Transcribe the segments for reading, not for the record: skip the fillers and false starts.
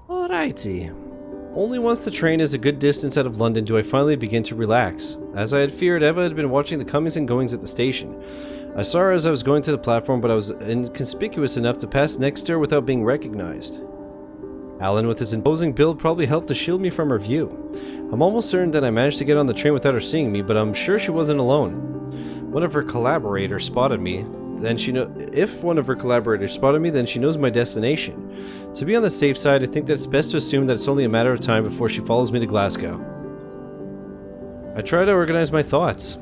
Alrighty. Only once the train is a good distance out of London do I finally begin to relax. As I had feared, Eva had been watching the comings and goings at the station. I saw her as I was going to the platform, but I was inconspicuous enough to pass next to her without being recognized. Alan, with his imposing build, probably helped to shield me from her view. I'm almost certain that I managed to get on the train without her seeing me, but I'm sure she wasn't alone. One of her collaborators spotted me. If one of her collaborators spotted me, then she knows my destination. To be on the safe side, I think that it's best to assume that it's only a matter of time before she follows me to Glasgow. I try to organize my thoughts.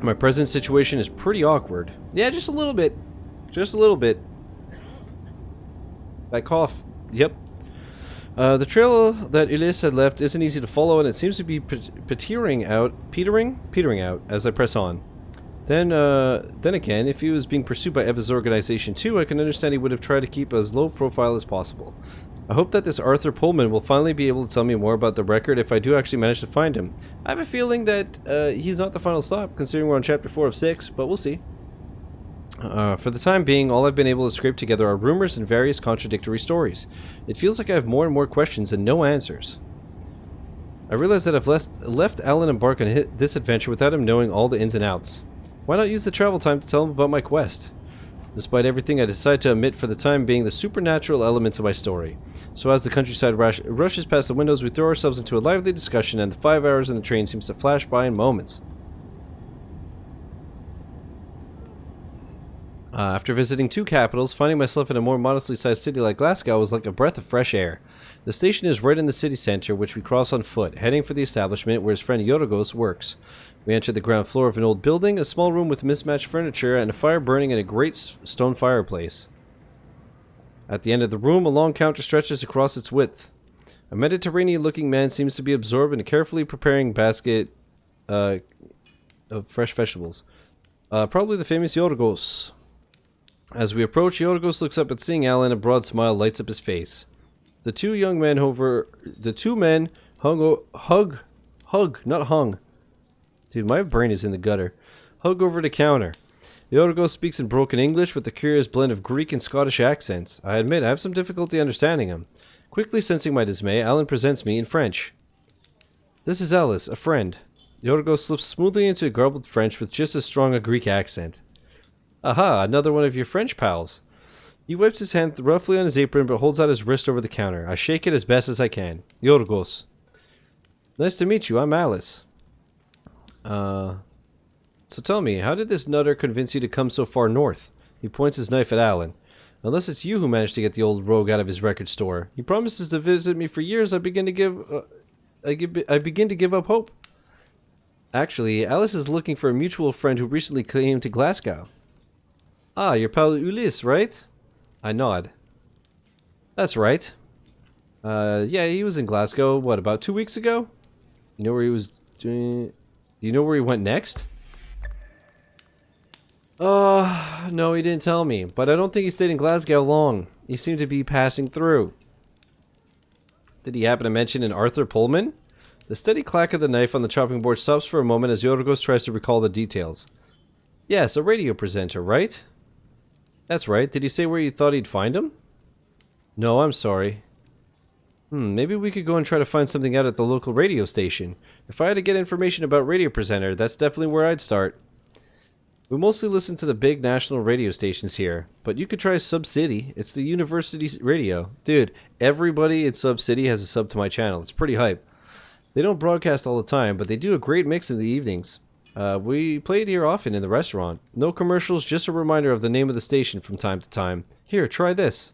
My present situation is pretty awkward. Yeah, just a little bit. Just a little bit. I cough. Yep. The trail that Ulysse had left isn't easy to follow, and it seems to be petering out as I press on. Then again, if he was being pursued by Eva's organization too, I can understand he would have tried to keep as low profile as possible. I hope that this Arthur Pullman will finally be able to tell me more about the record if I do actually manage to find him. I have a feeling that he's not the final stop, considering we're on chapter 4 of 6, but we'll see. For the time being, all I've been able to scrape together are rumors and various contradictory stories. It feels like I have more and more questions and no answers. I realize that I've left Alan embark on this adventure without him knowing all the ins and outs. Why not use the travel time to tell him about my quest? Despite everything, I decide to omit for the time being the supernatural elements of my story. So as the countryside rushes past the windows, we throw ourselves into a lively discussion, and the 5 hours in the train seems to flash by in moments. After visiting 2 capitals, finding myself in a more modestly sized city like Glasgow was like a breath of fresh air. The station is right in the city centre, which we cross on foot, heading for the establishment where his friend Yorgos works. We enter the ground floor of an old building, a small room with mismatched furniture, and a fire burning in a great stone fireplace. At the end of the room, a long counter stretches across its width. A Mediterranean-looking man seems to be absorbed in a carefully preparing basket of fresh vegetables. Probably the famous Yorgos. As we approach, Yorgos looks up at seeing Alan, a broad smile lights up his face. The two men hug. Dude, my brain is in the gutter. Hug over the counter. Yorgos speaks in broken English with a curious blend of Greek and Scottish accents. I admit I have some difficulty understanding him. Quickly sensing my dismay, Alan presents me in French. This is Alice, a friend. Yorgos slips smoothly into a garbled French with just as strong a Greek accent. Aha, another one of your French pals. He wipes his hand roughly on his apron but holds out his wrist over the counter. I shake it as best as I can. Yorgos. Nice to meet you, I'm Alice. So tell me, how did this nutter convince you to come so far north? He points his knife at Alan. Unless it's you who managed to get the old rogue out of his record store. He promises to visit me for years. I begin to give up hope. Actually, Alice is looking for a mutual friend who recently came to Glasgow. Ah, your pal Ulysse, right? I nod. That's right. Yeah, he was in Glasgow, what, about 2 weeks ago? You know where he was doing... Do you know where he went next? No, he didn't tell me, but I don't think he stayed in Glasgow long. He seemed to be passing through. Did he happen to mention an Arthur Pullman? The steady clack of the knife on the chopping board stops for a moment as Yorgos tries to recall the details. Yes, a radio presenter, right? That's right. Did he say where you thought he'd find him? No, I'm sorry. Maybe we could go and try to find something out at the local radio station. If I had to get information about radio presenter, that's definitely where I'd start. We mostly listen to the big national radio stations here, but you could try Sub City. It's the university radio. Dude, everybody in Sub City has a sub to my channel. It's pretty hype. They don't broadcast all the time, but they do a great mix in the evenings. We play it here often in the restaurant. No commercials, just a reminder of the name of the station from time to time. Here, try this.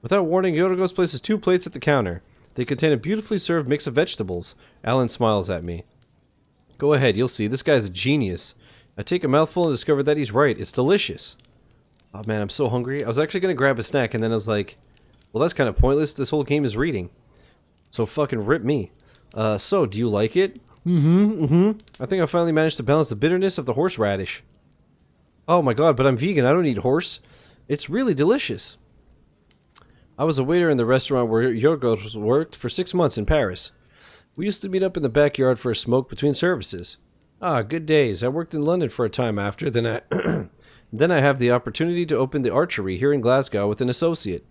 Without warning, Yorgos places 2 plates at the counter. They contain a beautifully served mix of vegetables. Alan smiles at me. Go ahead, you'll see. This guy's a genius. I take a mouthful and discover that he's right. It's delicious. Oh man, I'm so hungry. I was actually going to grab a snack and then I was like, well, that's kind of pointless. This whole game is reading. So fucking rip me. So, do you like it? I think I finally managed to balance the bitterness of the horseradish. Oh my god, but I'm vegan. I don't eat horse. It's really delicious. I was a waiter in the restaurant where Yorgos worked for 6 months in Paris. We used to meet up in the backyard for a smoke between services. Ah, good days. I worked in London for a time after, then I have the opportunity to open the archery here in Glasgow with an associate.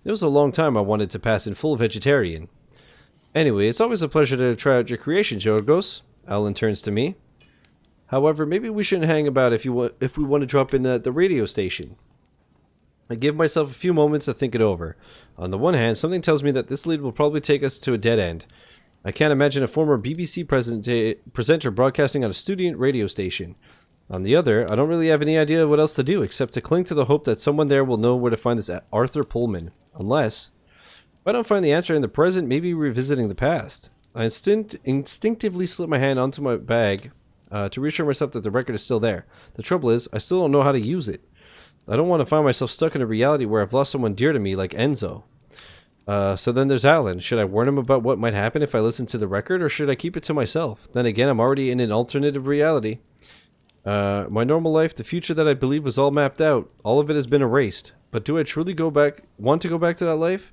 It was a long time I wanted to pass in full vegetarian. Anyway, it's always a pleasure to try out your creations, Yorgos. Alan turns to me. However, maybe we shouldn't hang about if we want to drop in at the radio station. I give myself a few moments to think it over. On the one hand, something tells me that this lead will probably take us to a dead end. I can't imagine a former BBC presenter broadcasting on a student radio station. On the other, I don't really have any idea what else to do except to cling to the hope that someone there will know where to find this Arthur Pullman. Unless, if I don't find the answer in the present, maybe revisiting the past. I instinctively slip my hand onto my bag to reassure myself that the record is still there. The trouble is, I still don't know how to use it. I don't want to find myself stuck in a reality where I've lost someone dear to me like Enzo. So then there's Alan. Should I warn him about what might happen if I listen to the record, or should I keep it to myself? Then again, I'm already in an alternative reality. My normal life, the future that I believe was all mapped out, all of it has been erased. But do I truly want to go back to that life?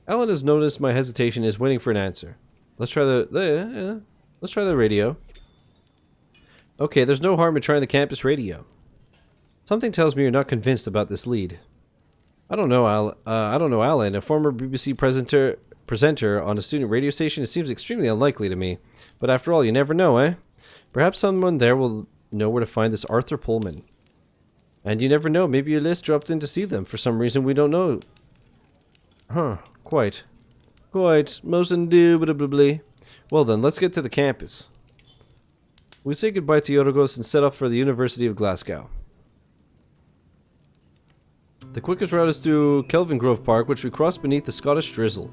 Alan has noticed my hesitation and is waiting for an answer. Let's try the radio. Okay, there's no harm in trying the campus radio. Something tells me you're not convinced about this lead. I don't know, Alan, a former BBC presenter on a student radio station. It seems extremely unlikely to me. But after all, you never know, eh? Perhaps someone there will know where to find this Arthur Pullman. And you never know, maybe Ulysse dropped in to see them for some reason we don't know. Huh, quite. Most indubitably. Well then, let's get to the campus. We say goodbye to Yorgos and set off for the University of Glasgow. The quickest route is through Kelvin Grove Park, which we cross beneath the Scottish drizzle.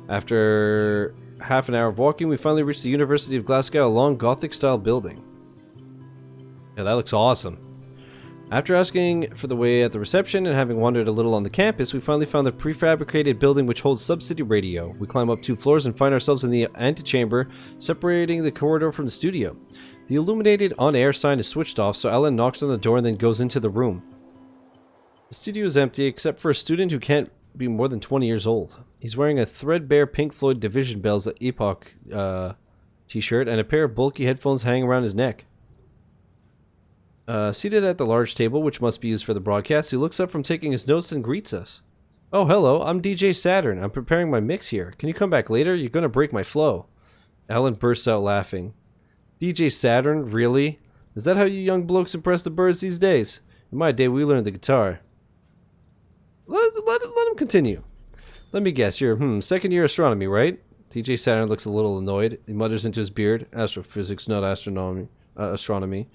After half an hour of walking, we finally reach the University of Glasgow, a long Gothic-style building. Yeah, that looks awesome. After asking for the way at the reception and having wandered a little on the campus, we finally found the prefabricated building which holds Sub-City Radio. We climb up 2 floors and find ourselves in the antechamber, separating the corridor from the studio. The illuminated on-air sign is switched off, so Alan knocks on the door and then goes into the room. The studio is empty except for a student who can't be more than 20 years old. He's wearing a threadbare Pink Floyd Division Bells Epoch t-shirt and a pair of bulky headphones hanging around his neck. Seated at the large table, which must be used for the broadcast, he looks up from taking his notes and greets us. Oh, hello, I'm DJ Saturn. I'm preparing my mix here. Can you come back later? You're gonna break my flow. Alan bursts out laughing. DJ Saturn? Really? Is that how you young blokes impress the birds these days? In my day, we learned the guitar. Let him continue. Let me guess, you're, second year astronomy, right? DJ Saturn looks a little annoyed. He mutters into his beard. Astrophysics, not astronomy.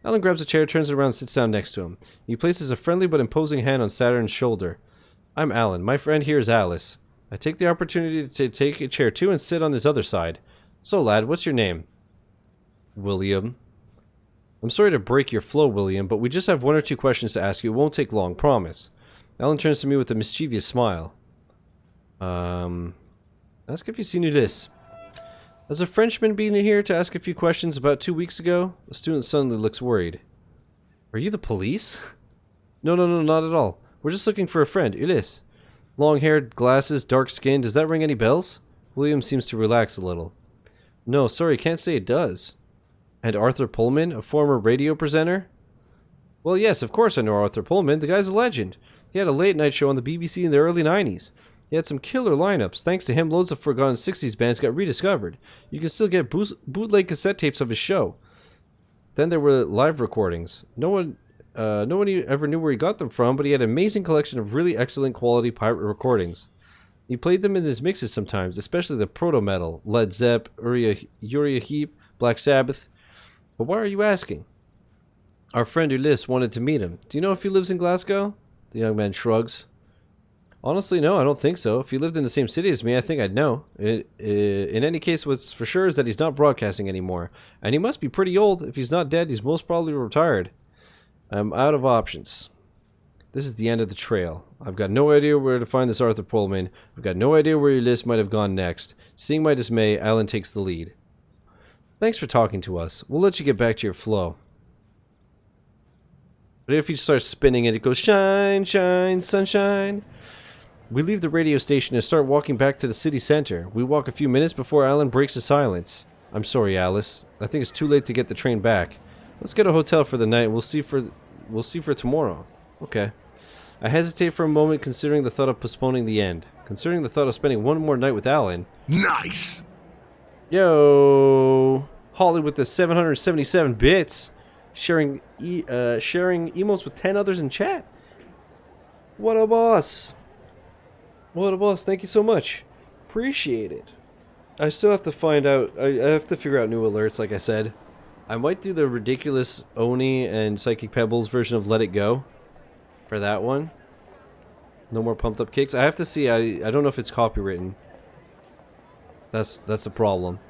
Alan grabs a chair, turns it around and sits down next to him. He places a friendly but imposing hand on Saturn's shoulder. I'm Alan. My friend here is Alice. I take the opportunity to take a chair too and sit on his other side. So, lad, what's your name? William. I'm sorry to break your flow, William, but we just have 1 or 2 questions to ask you. It won't take long, promise. Alan turns to me with a mischievous smile. Ask if you've seen Ulysse. Has a Frenchman been here to ask a few questions about 2 weeks ago? The student suddenly looks worried. Are you the police? No, not at all. We're just looking for a friend, Ulysse. Long-haired, glasses, dark skin. Does that ring any bells? William seems to relax a little. No, sorry, can't say it does. And Arthur Pullman, a former radio presenter? Well, yes, of course I know Arthur Pullman. The guy's a legend. He had a late-night show on the BBC in the early 90s. He had some killer lineups. Thanks to him, loads of forgotten 60s bands got rediscovered. You can still get bootleg cassette tapes of his show. Then there were live recordings. No one ever knew where he got them from, but he had an amazing collection of really excellent quality pirate recordings. He played them in his mixes sometimes, especially the proto-metal, Led Zepp, Uriah Heep, Black Sabbath. But why are you asking? Our friend Ulysse wanted to meet him. Do you know if he lives in Glasgow? The young man shrugs. Honestly, no, I don't think so. If he lived in the same city as me, I think I'd know. In any case, what's for sure is that he's not broadcasting anymore. And he must be pretty old. If he's not dead, he's most probably retired. I'm out of options. This is the end of the trail. I've got no idea where to find this Arthur Pullman. I've got no idea where Ulysse might have gone next. Seeing my dismay, Alan takes the lead. Thanks for talking to us. We'll let you get back to your flow. But if he starts spinning it goes shine, shine, sunshine. We leave the radio station and start walking back to the city center. We walk a few minutes before Alan breaks the silence. I'm sorry, Alice. I think it's too late to get the train back. Let's get a hotel for the night. We'll see for tomorrow. Okay. I hesitate for a moment, considering the thought of postponing the end. Considering the thought of spending one more night with Alan. Nice! Yo! Holly with the 777 bits. Sharing emotes with 10 others in chat. What a boss. What a boss. Thank you so much. Appreciate it. I still have to find out. I have to figure out new alerts, like I said. I might do the ridiculous Oni and Psychic Pebbles version of Let It Go. For that one. No more pumped up kicks. I have to see. I don't know if it's copywritten. That's the problem.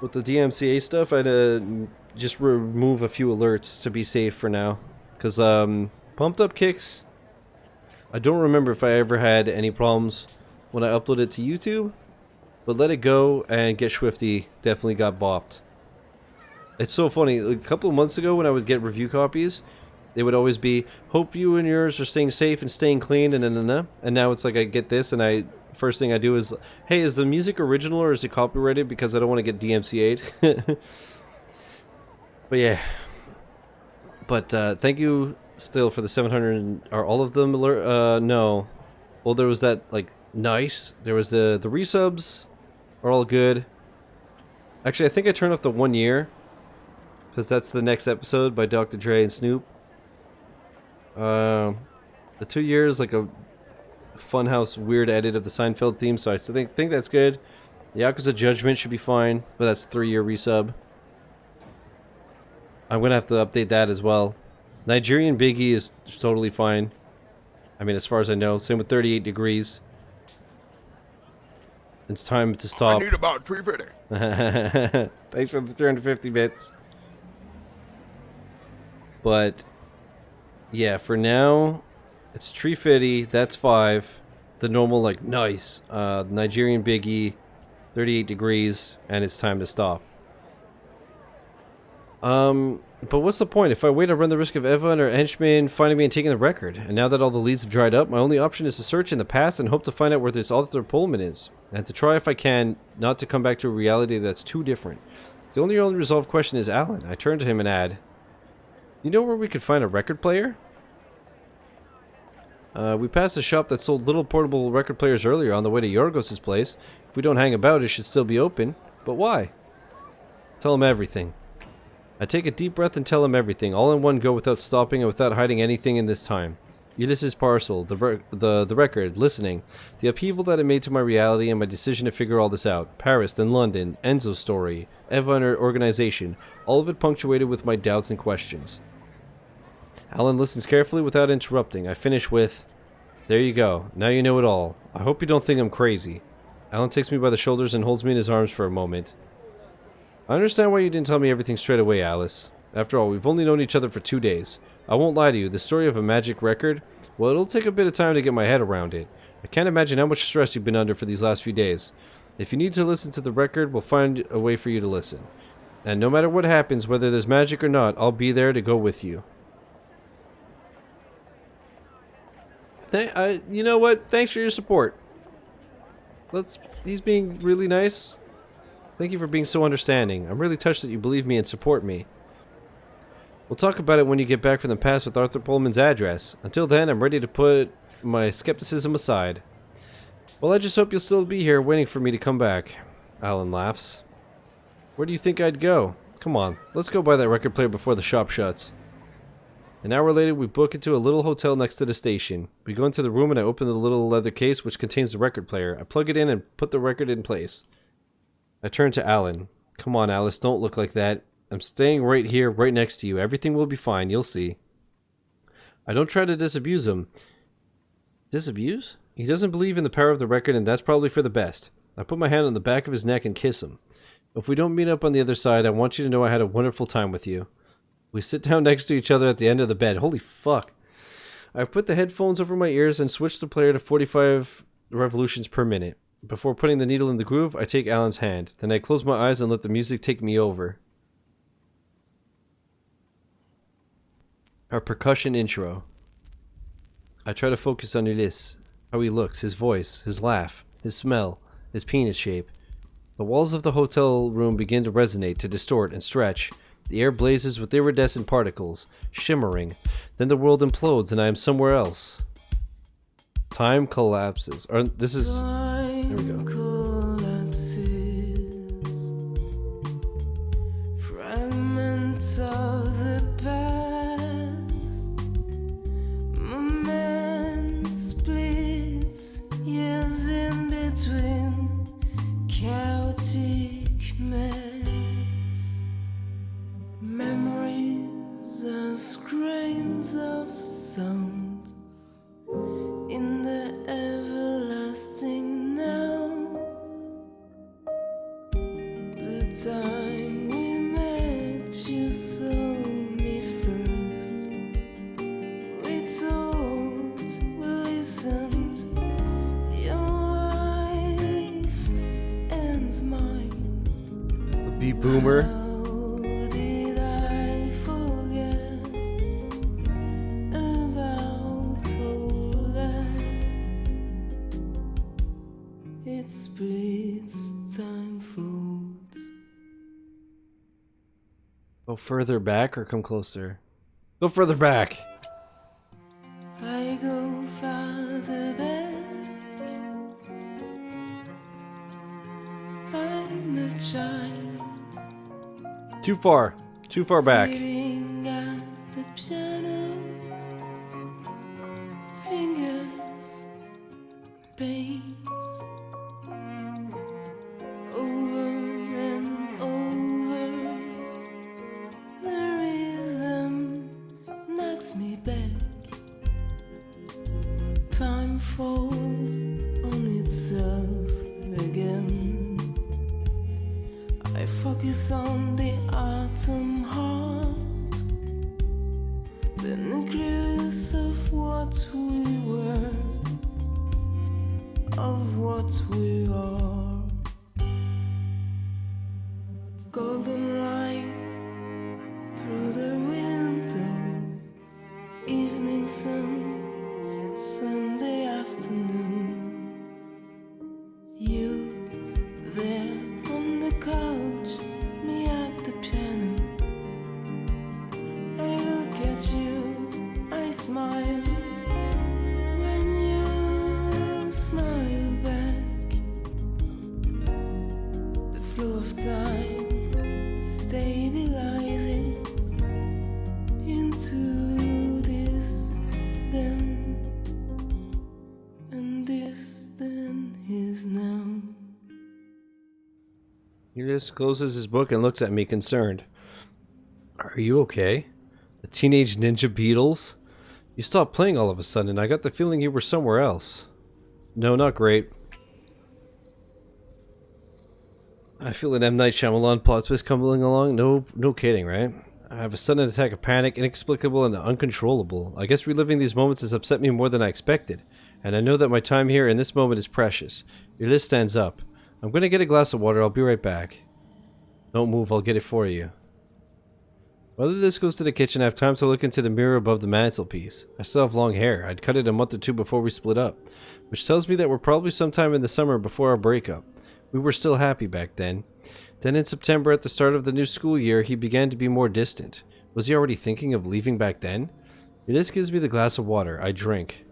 With the DMCA stuff, I'd just remove a few alerts to be safe for now. Because pumped up kicks, I don't remember if I ever had any problems when I uploaded it to YouTube. But Let It Go and Get Swifty definitely got bopped. It's so funny. A couple of months ago when I would get review copies, it would always be, hope you and yours are staying safe and staying clean, and now it's like I get this, and first thing I do is, hey, is the music original or is it copyrighted? Because I don't want to get DMCA'd. But yeah. But thank you still for the 700, are all of them alert? No. Well, there was that, like, nice. There was the resubs are all good. Actually, I think I turned off the 1 year. Because that's the next episode by Dr. Dre and Snoop. The 2 years, like a Funhouse weird edit of the Seinfeld theme, so I think that's good. Yakuza Judgment should be fine, but that's 3-year resub. I'm gonna have to update that as well. Nigerian Biggie is totally fine. I mean, as far as I know. Same with 38 Degrees. It's time to stop. I need about 350. Thanks for the 350 bits. But yeah, for now, it's Tree Fitty, that's 5. The normal, like, nice. Nigerian Biggie, 38 Degrees, and it's time to stop. But what's the point? If I wait, I run the risk of Eva and her henchmen finding me and taking the record. And now that all the leads have dried up, my only option is to search in the past and hope to find out where this Arthur Pullman is. And to try, if I can, not to come back to a reality that's too different. The only resolved question is Alan. I turn to him and add, you know where we could find a record player? We passed a shop that sold little portable record players earlier on the way to Yorgos' place. If we don't hang about, it should still be open. But why? Tell him everything. I take a deep breath and tell him everything, all in one go without stopping and without hiding anything in this time. Ulysses Parcel, the record, listening, the upheaval that it made to my reality and my decision to figure all this out. Paris, then London, Enzo's story, Eva and her organization, all of it punctuated with my doubts and questions. Alan listens carefully without interrupting. I finish with, there you go, now you know it all. I hope you don't think I'm crazy. Alan takes me by the shoulders and holds me in his arms for a moment. I understand why you didn't tell me everything straight away, Alice. After all, we've only known each other for 2 days. I won't lie to you, the story of a magic record, well, it'll take a bit of time to get my head around it. I can't imagine how much stress you've been under for these last few days. If you need to listen to the record, we'll find a way for you to listen. And no matter what happens, whether there's magic or not, I'll be there to go with you. You know what? Thanks for your support. He's being really nice. Thank you for being so understanding. I'm really touched that you believe me and support me. We'll talk about it when you get back from the past with Arthur Pullman's address. Until then, I'm ready to put my skepticism aside. Well, I just hope you'll still be here waiting for me to come back. Alan laughs. Where do you think I'd go? Come on, let's go buy that record player before the shop shuts. An hour later, we book into a little hotel next to the station. We go into the room and I open the little leather case which contains the record player. I plug it in and put the record in place. I turn to Alan. Come on, Alice, don't look like that. I'm staying right here, right next to you. Everything will be fine, you'll see. I don't try to disabuse him. Disabuse? He doesn't believe in the power of the record, and that's probably for the best. I put my hand on the back of his neck and kiss him. If we don't meet up on the other side, I want you to know I had a wonderful time with you. We sit down next to each other at the end of the bed. Holy fuck. I put the headphones over my ears and switch the player to 45 revolutions per minute. Before putting the needle in the groove, I take Alan's hand. Then I close my eyes and let the music take me over. Our percussion intro. I try to focus on Ulysse, how he looks, his voice, his laugh, his smell, his penis shape. The walls of the hotel room begin to resonate, to distort and stretch. The air blazes with iridescent particles, shimmering. Then the world implodes and I am somewhere else. Time collapses. Or this is. There we go. Collapses, fragments of the past, moment splits, years in between, chaotic mess, memories as grains of sound in the everlasting now. The time we met, you saw me first. We talked, we listened. Your life and mine. The boomer. How did I forget about all that? It splits, time folds. Go further back or come closer? Go further back. I go farther back. I'm a child Too far. Too far back. sitting at the piano. Fingers, bass, over and over. The rhythm knocks me back. Time falls on itself again. I focus on the atom heart, the nucleus of what we were, of what we are. Golden light through the window, evening sun, Sunday afternoon. You there on the couch, me at the piano. I look at you, I smile. When you smile back, the flow of time stabilizes into this then, and this then is now. Ulysses closes his book and looks at me concerned. Are you okay? The Teenage Ninja Beatles? You stopped playing all of a sudden. I got the feeling you were somewhere else. No, not great. I feel an M. Night Shyamalan plot twist coming along. No kidding, right? I have a sudden attack of panic, inexplicable and uncontrollable. I guess reliving these moments has upset me more than I expected. And I know that my time here in this moment is precious. Ulysses stands up. I'm gonna get a glass of water. I'll be right back. Don't move. I'll get it for you. While Ulysses goes to the kitchen, I have time to look into the mirror above the mantelpiece. I still have long hair. I'd cut it a month or two before we split up, which tells me that we're probably sometime in the summer before our breakup. We were still happy back then. Then in September, at the start of the new school year, he began to be more distant. Was he already thinking of leaving back then? Ulysses gives me the glass of water. I drink.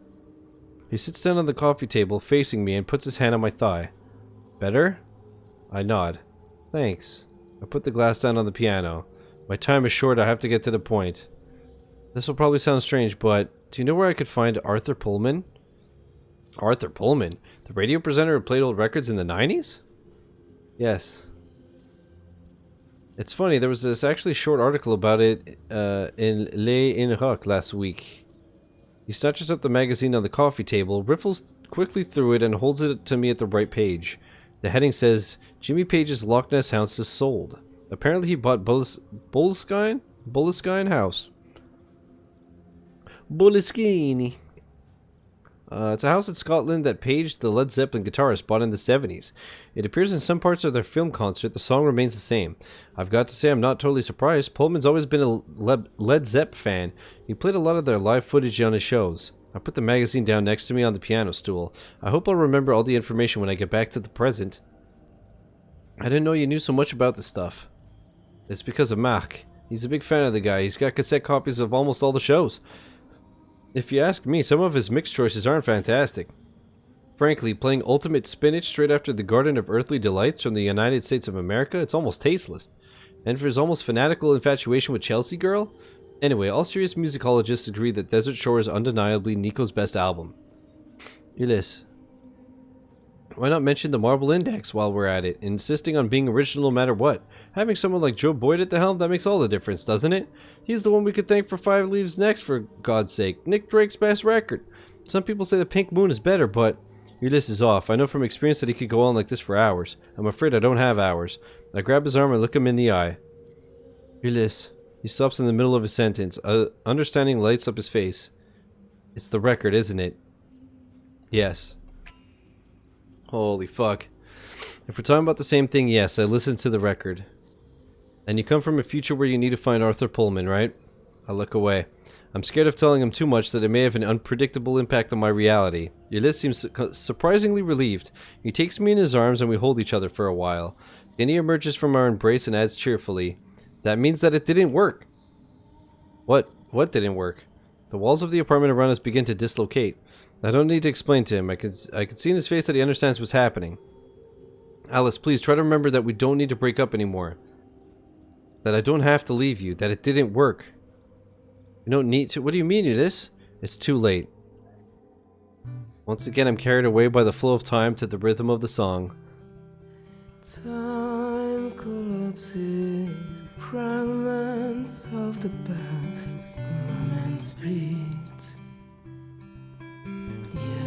He sits down on the coffee table, facing me, and puts his hand on my thigh. Better? I nod. Thanks. I put the glass down on the piano. My time is short. I have to get to the point. This will probably sound strange, but do you know where I could find Arthur Pullman? Arthur Pullman? The radio presenter who played old records in the 90s? Yes. It's funny, there was this actually short article about it in Les Inrocks last week. He snatches up the magazine on the coffee table, riffles quickly through it, and holds it to me at the right page. The heading says, Jimmy Page's Loch Ness house is sold. Apparently he bought Boleskine house. Boleskine. It's a house in Scotland that Page, the Led Zeppelin guitarist, bought in the 70s. It appears in some parts of their film concert. The song remains the same. I've got to say I'm not totally surprised. Pullman's always been a Led Zepp fan. He played a lot of their live footage on his shows. I put the magazine down next to me on the piano stool. I hope I'll remember all the information when I get back to the present. I didn't know you knew so much about this stuff. It's because of Mark. He's a big fan of the guy. He's got cassette copies of almost all the shows. If you ask me, some of his mixed choices aren't fantastic. Frankly, playing Ultimate Spinach straight after the Garden of Earthly Delights from the United States of America, it's almost tasteless. And for his almost fanatical infatuation with Chelsea Girl? Anyway, all serious musicologists agree that Desert Shore is undeniably Nico's best album. Ulyss, why not mention the Marble Index while we're at it, insisting on being original no matter what? Having someone like Joe Boyd at the helm, that makes all the difference, doesn't it? He's the one we could thank for 5 Leaves Next, for God's sake. Nick Drake's best record. Some people say the Pink Moon is better, but Ulyss is off. I know from experience that he could go on like this for hours. I'm afraid I don't have hours. I grab his arm and look him in the eye. Ulyss. He stops in the middle of his sentence. Understanding lights up his face. It's the record, isn't it? Yes. Holy fuck. If we're talking about the same thing, yes, I listened to the record. And you come from a future where you need to find Arthur Pullman, right? I look away. I'm scared of telling him too much that it may have an unpredictable impact on my reality. Ulyss seems surprisingly relieved. He takes me in his arms and we hold each other for a while. Then he emerges from our embrace and adds cheerfully, "That means that it didn't work." What? What didn't work? The walls of the apartment around us begin to dislocate. I don't need to explain to him. I can see in his face that he understands what's happening. Alice, please try to remember that we don't need to break up anymore. That I don't have to leave you. That it didn't work. You don't need to. What do you mean, Ulyss? It's too late. Once again, I'm carried away by the flow of time to the rhythm of the song. Time collapses, fragments of the past, moments beats.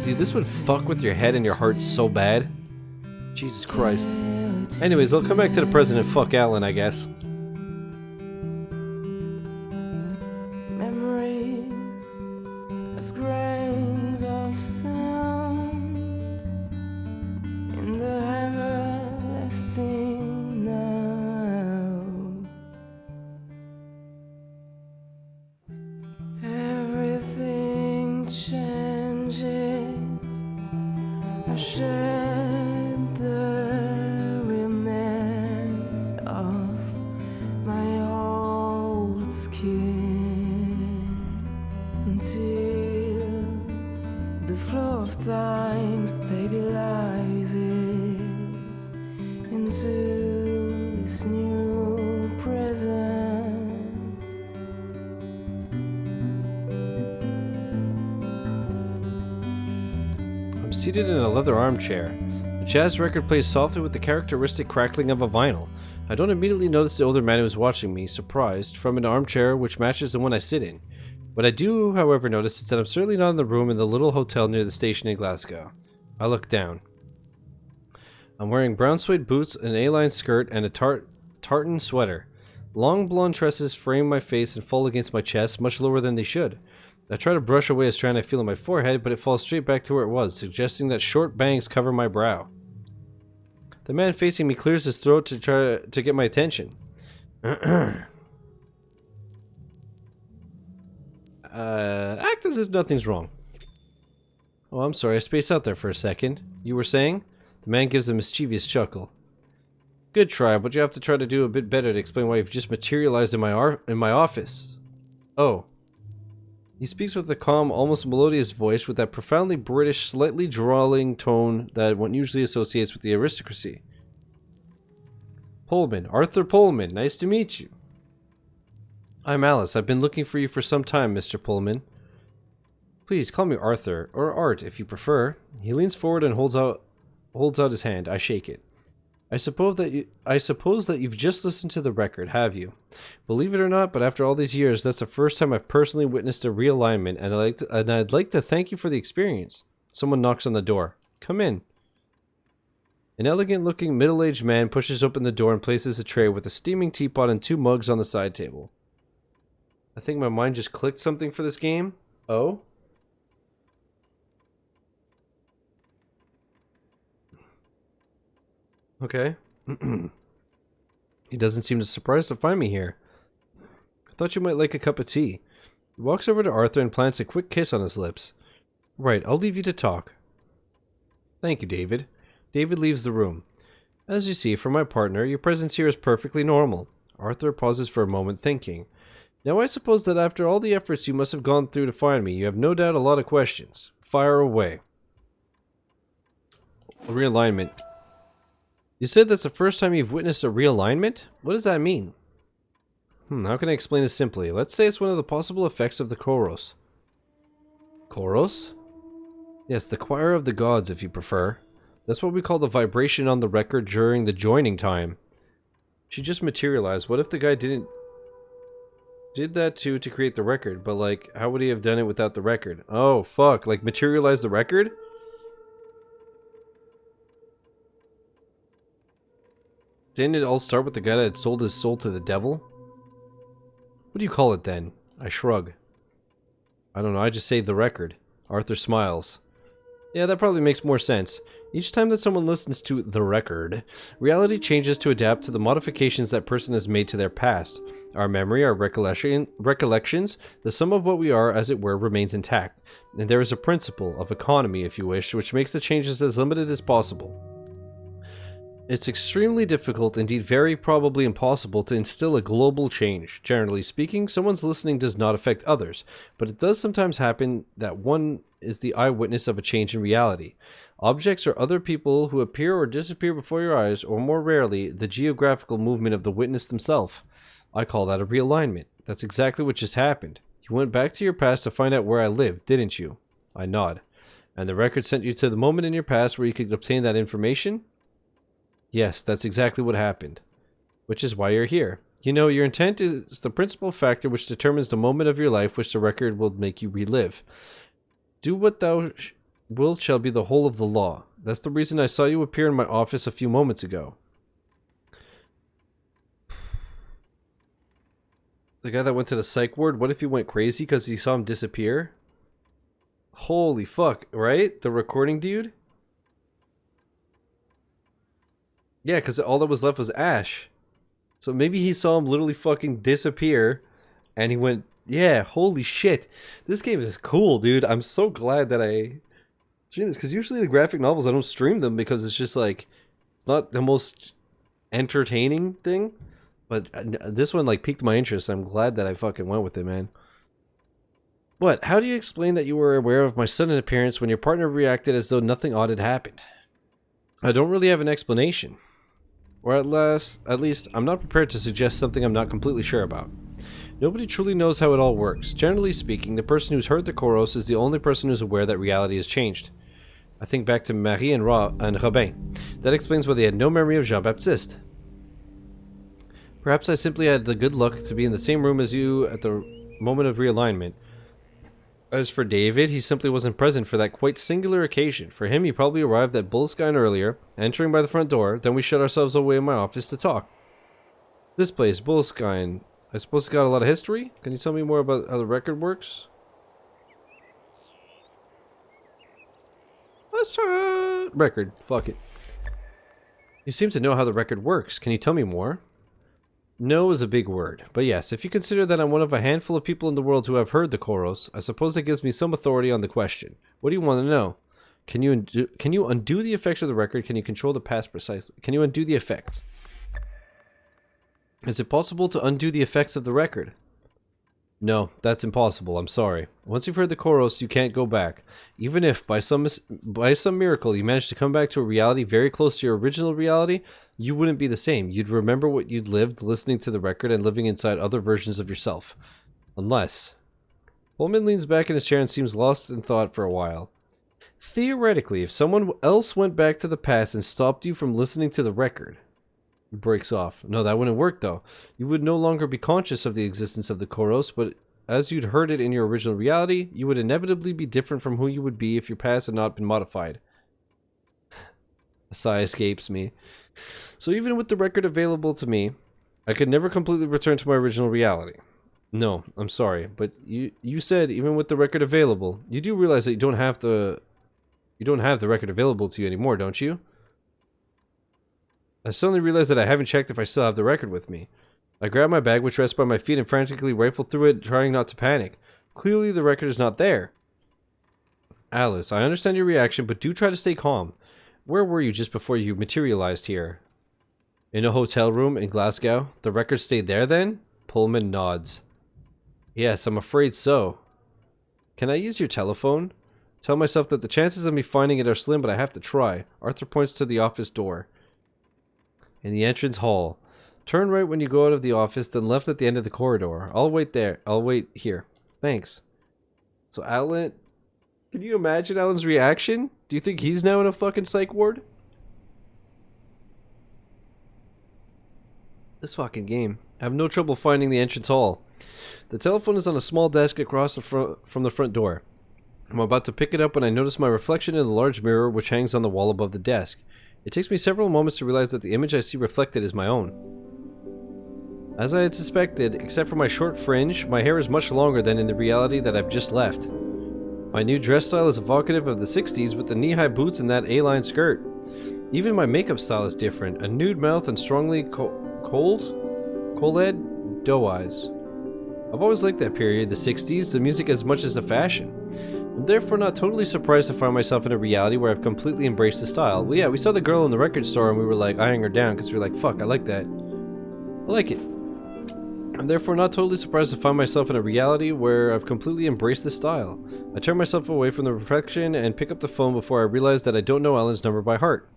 Dude, this would fuck with your head and your heart so bad. Jesus Christ. Anyways, I'll come back to the present and fuck Alan, I guess. Memories as grains of sand in the everlasting now. Everything changes. I shed the remnants of my old skin until the flow of time stabilizes into this new present. I'm seated in a leather armchair. A jazz record plays softly with the characteristic crackling of a vinyl. I don't immediately notice the older man who is watching me, surprised, from an armchair which matches the one I sit in. What I do, however, notice is that I'm certainly not in the room in the little hotel near the station in Glasgow. I look down. I'm wearing brown suede boots, an A-line skirt, and a tartan sweater. Long blonde tresses frame my face and fall against my chest, much lower than they should. I try to brush away a strand I feel on my forehead, but it falls straight back to where it was, suggesting that short bangs cover my brow. The man facing me clears his throat to try to get my attention. Act as if nothing's wrong. Oh, I'm sorry, I spaced out there for a second. You were saying? The man gives a mischievous chuckle. Good try, but you have to try to do a bit better to explain why you've just materialized in my office. Oh. He speaks with a calm, almost melodious voice with that profoundly British, slightly drawling tone that one usually associates with the aristocracy. Pullman, Arthur Pullman, nice to meet you. I'm Alice. I've been looking for you for some time, Mr. Pullman. Please call me Arthur, or Art if you prefer. He leans forward and holds out his hand. I shake it. I suppose that you've just listened to the record, have you? Believe it or not, but after all these years, that's the first time I've personally witnessed a realignment, and I'd like to thank you for the experience. Someone knocks on the door. Come in. An elegant-looking middle-aged man pushes open the door and places a tray with a steaming teapot and 2 mugs on the side table. I think my mind just clicked something for this game. Oh? Okay. He doesn't seem surprised to find me here. I thought you might like a cup of tea. He walks over to Arthur and plants a quick kiss on his lips. Right, I'll leave you to talk. Thank you, David. David leaves the room. As you see, for my partner, your presence here is perfectly normal. Arthur pauses for a moment, thinking. Now I suppose that after all the efforts you must have gone through to find me, you have no doubt a lot of questions. Fire away. Realignment. You said that's the first time you've witnessed a realignment? What does that mean? How can I explain this simply? Let's say it's one of the possible effects of the Koros. Koros? Yes, the choir of the gods, if you prefer. That's what we call the vibration on the record during the joining time. She just materialized. What if the guy did that too to create the record, but like, how would he have done it without the record? Oh, fuck. Like, materialize the record? Didn't it all start with the guy that had sold his soul to the devil? What do you call it then? I shrug. I don't know, I just say the record. Arthur smiles. Yeah, that probably makes more sense. Each time that someone listens to the record, reality changes to adapt to the modifications that person has made to their past. Our memory, our recollections, the sum of what we are, as it were, remains intact. And there is a principle of economy, if you wish, which makes the changes as limited as possible. It's extremely difficult, indeed very probably impossible, to instill a global change. Generally speaking, someone's listening does not affect others, but it does sometimes happen that one is the eyewitness of a change in reality. Objects or other people who appear or disappear before your eyes, or more rarely, the geographical movement of the witness themselves. I call that a realignment. That's exactly what just happened. You went back to your past to find out where I lived, didn't you? I nod. And the record sent you to the moment in your past where you could obtain that information? Yes, that's exactly what happened. Which is why you're here. You know, your intent is the principal factor which determines the moment of your life which the record will make you relive. Do what thou wilt shall be the whole of the law. That's the reason I saw you appear in my office a few moments ago. The guy that went to the psych ward, what if he went crazy because he saw him disappear? Holy fuck, right? The recording dude? Yeah, because all that was left was Ash. So maybe he saw him literally fucking disappear, and he went, yeah, holy shit. This game is cool, dude. I'm so glad that I streamed this, because usually the graphic novels, I don't stream them because it's just like, it's not the most entertaining thing. But this one, like, piqued my interest. I'm glad that I fucking went with it, man. What? How do you explain that you were aware of my sudden appearance when your partner reacted as though nothing odd had happened? I don't really have an explanation. Or at least, I'm not prepared to suggest something I'm not completely sure about. Nobody truly knows how it all works. Generally speaking, the person who's heard the Koros is the only person who's aware that reality has changed. I think back to Marie and Robin. That explains why they had no memory of Jean-Baptiste. Perhaps I simply had the good luck to be in the same room as you at the moment of realignment. As for David, he simply wasn't present for that quite singular occasion. For him, he probably arrived at Bullskine earlier, entering by the front door, then we shut ourselves away in my office to talk. This place, Bullskine, I suppose it's got a lot of history? Can you tell me more about how the record works? Let's try record. Fuck it. You seem to know how the record works. Can you tell me more? No is a big word, but yes, if you consider that I'm one of a handful of people in the world who have heard the Koros, I suppose that gives me some authority on the question. What do you want to know? Can you undo the effects of the record? Can you control the past precisely? Can you undo the effects? Is it possible to undo the effects of the record? No, that's impossible, I'm sorry. Once you've heard the Koros, you can't go back. Even if, by some miracle, you manage to come back to a reality very close to your original reality, you wouldn't be the same. You'd remember what you'd lived listening to the record and living inside other versions of yourself. Unless... Pullman leans back in his chair and seems lost in thought for a while. Theoretically, if someone else went back to the past and stopped you from listening to the record... He breaks off. No, that wouldn't work, though. You would no longer be conscious of the existence of the Koros, but as you'd heard it in your original reality, you would inevitably be different from who you would be if your past had not been modified. A sigh escapes me. So even with the record available to me, I could never completely return to my original reality. No, I'm sorry, but you said even with the record available, you do realize that you don't have the record available to you anymore, don't you? I suddenly realized that I haven't checked if I still have the record with me. I grabbed my bag, which rests by my feet, and frantically rifled through it, trying not to panic. Clearly, the record is not there. Alice, I understand your reaction, but do try to stay calm. Where were you just before you materialized here? In a hotel room in Glasgow? The record stayed there then? Pullman nods. Yes, I'm afraid so. Can I use your telephone? Tell myself that the chances of me finding it are slim, but I have to try. Arthur points to the office door. In the entrance hall. Turn right when you go out of the office, then left at the end of the corridor. I'll wait there. I'll wait here. Thanks. So Alan... Can you imagine Alan's reaction? Do you think he's now in a fucking psych ward? This fucking game. I have no trouble finding the entrance hall. The telephone is on a small desk across from the front door. I'm about to pick it up when I notice my reflection in the large mirror which hangs on the wall above the desk. It takes me several moments to realize that the image I see reflected is my own. As I had suspected, except for my short fringe, my hair is much longer than in the reality that I've just left. My new dress style is evocative of the 60s with the knee-high boots and that A-line skirt. Even my makeup style is different, a nude mouth and strongly cold-eyed doe eyes. I've always liked that period, the 60s, the music as much as the fashion. I'm therefore not totally surprised to find myself in a reality where I've completely embraced the style. Well, yeah, we saw the girl in the record store and we were like eyeing her down because we were like, fuck, I like that. I like it. I'm therefore not totally surprised to find myself in a reality where I've completely embraced the style. I turn myself away from the reflection and pick up the phone before I realize that I don't know Alan's number by heart.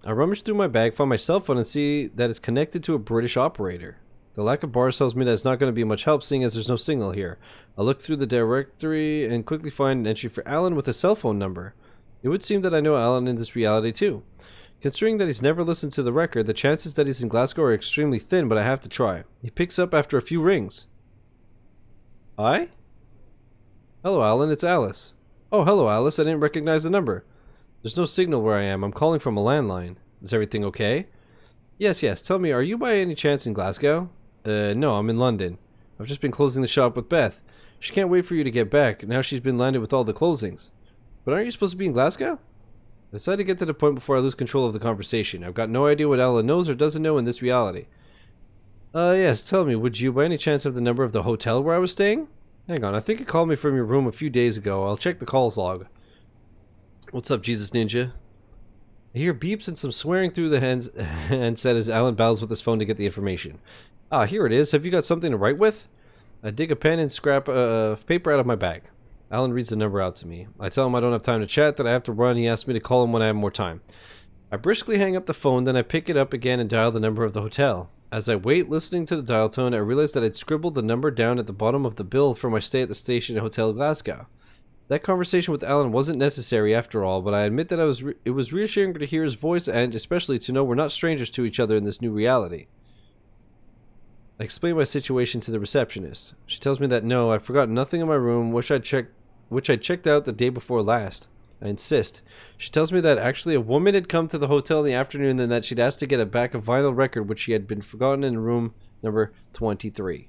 I rummage through my bag, find my cell phone, and see that it's connected to a British operator. The lack of bars tells me that it's not going to be much help seeing as there's no signal here. I look through the directory and quickly find an entry for Alan with a cell phone number. It would seem that I know Alan in this reality too. Considering that he's never listened to the record, the chances that he's in Glasgow are extremely thin, but I have to try. He picks up after a few rings. Hi? Hello, Alan, it's Alice. Oh, hello, Alice, I didn't recognize the number. There's no signal where I am. I'm calling from a landline. Is everything okay? Yes, tell me, are you by any chance in Glasgow? No, I'm in London. I've just been closing the shop with Beth. She can't wait for you to get back. Now she's been landed with all the closings. But aren't you supposed to be in Glasgow? I decided to get to the point before I lose control of the conversation. I've got no idea what Alan knows or doesn't know in this reality. Yes, tell me, would you by any chance have the number of the hotel where I was staying? Hang on, I think you called me from your room a few days ago. I'll check the calls log. What's up, Jesus Ninja? I hear beeps and some swearing through the handset as Alan bows with his phone to get the information. Ah, here it is. Have you got something to write with? I dig a pen and scrap paper out of my bag. Alan reads the number out to me. I tell him I don't have time to chat, that I have to run. He asks me to call him when I have more time. I briskly hang up the phone, then I pick it up again and dial the number of the hotel. As I wait, listening to the dial tone, I realize that I'd scribbled the number down at the bottom of the bill for my stay at the station at Hotel Glasgow. That conversation with Alan wasn't necessary after all, but I admit that it was reassuring to hear his voice and especially to know we're not strangers to each other in this new reality. I explain my situation to the receptionist. She tells me that no, I've forgotten nothing in my room, which I checked out the day before last. I insist. She tells me that actually a woman had come to the hotel in the afternoon and that she'd asked to get back a vinyl record which she had been forgotten in room number 23.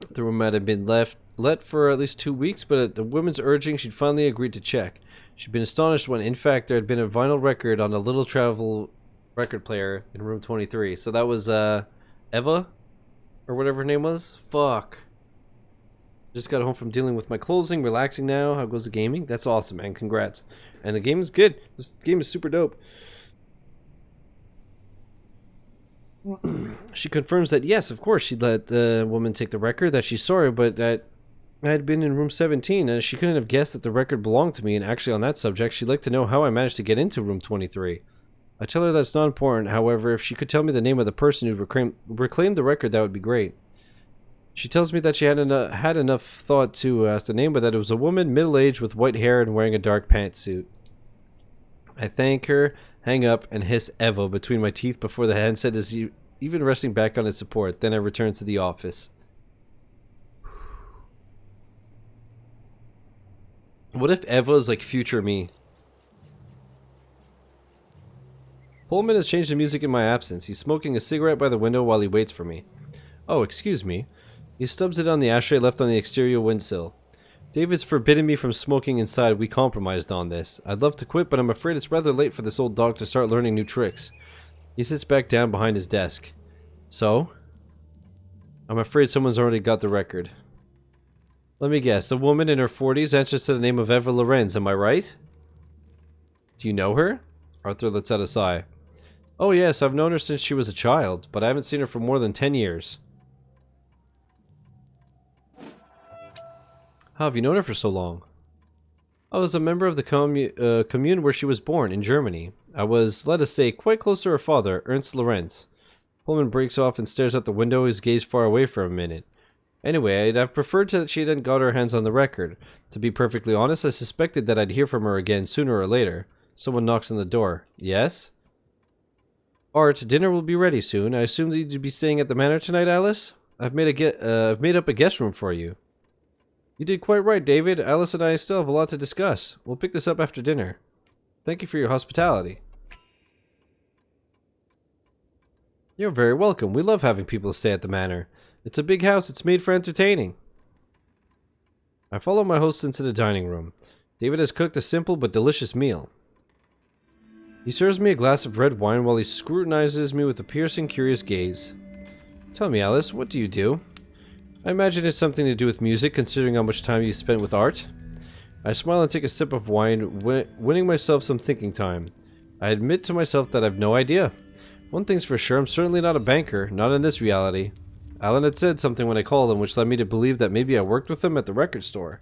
The room had been let for at least 2 weeks, but at the woman's urging, she'd finally agreed to check. She'd been astonished when, in fact, there had been a vinyl record on a little travel record player in room 23. So that was, Eva? Or whatever her name was? Fuck. Just got home from dealing with my closing, relaxing now. How goes the gaming? That's awesome, man. Congrats. And the game is good. This game is super dope. She confirms that, yes, of course, she'd let the woman take the record, that she's sorry, but that I had been in room 17, and she couldn't have guessed that the record belonged to me, and actually on that subject, she'd like to know how I managed to get into room 23. I tell her that's not important, however, if she could tell me the name of the person who reclaimed the record, that would be great. She tells me that she had enough thought to ask the name, but that it was a woman, middle-aged, with white hair and wearing a dark pantsuit. I thank her, hang up, and hiss Eva between my teeth before the handset is even resting back on its support. Then I return to the office. What if Eva is like future me? Pullman has changed the music in my absence. He's smoking a cigarette by the window while he waits for me. Oh, excuse me. He stubs it on the ashtray left on the exterior windsill. David's forbidden me from smoking inside. We compromised on this. I'd love to quit, but I'm afraid it's rather late for this old dog to start learning new tricks. He sits back down behind his desk. So? I'm afraid someone's already got the record. Let me guess. A woman in her 40s answers to the name of Eva Lorenz, am I right? Do you know her? Arthur lets out a sigh. Oh yes, I've known her since she was a child, but I haven't seen her for more than 10 years. How have you known her for so long? I was a member of the commune where she was born, in Germany. I was, let us say, quite close to her father, Ernst Lorenz. Pullman breaks off and stares out the window, his gaze far away for a minute. Anyway, I'd have preferred that she hadn't got her hands on the record. To be perfectly honest, I suspected that I'd hear from her again sooner or later. Someone knocks on the door. Yes? Art, dinner will be ready soon. I assume that you'd be staying at the manor tonight, Alice? I've made up a guest room for you. You did quite right, David. Alice and I still have a lot to discuss. We'll pick this up after dinner. Thank you for your hospitality. You're very welcome. We love having people stay at the manor. It's a big house. It's made for entertaining. I follow my host into the dining room. David has cooked a simple but delicious meal. He serves me a glass of red wine while he scrutinizes me with a piercing, curious gaze. Tell me, Alice, what do you do? I imagine it's something to do with music, considering how much time you spent with art. I smile and take a sip of wine, winning myself some thinking time. I admit to myself that I've no idea. One thing's for sure, I'm certainly not a banker, not in this reality. Alan had said something when I called him, which led me to believe that maybe I worked with him at the record store.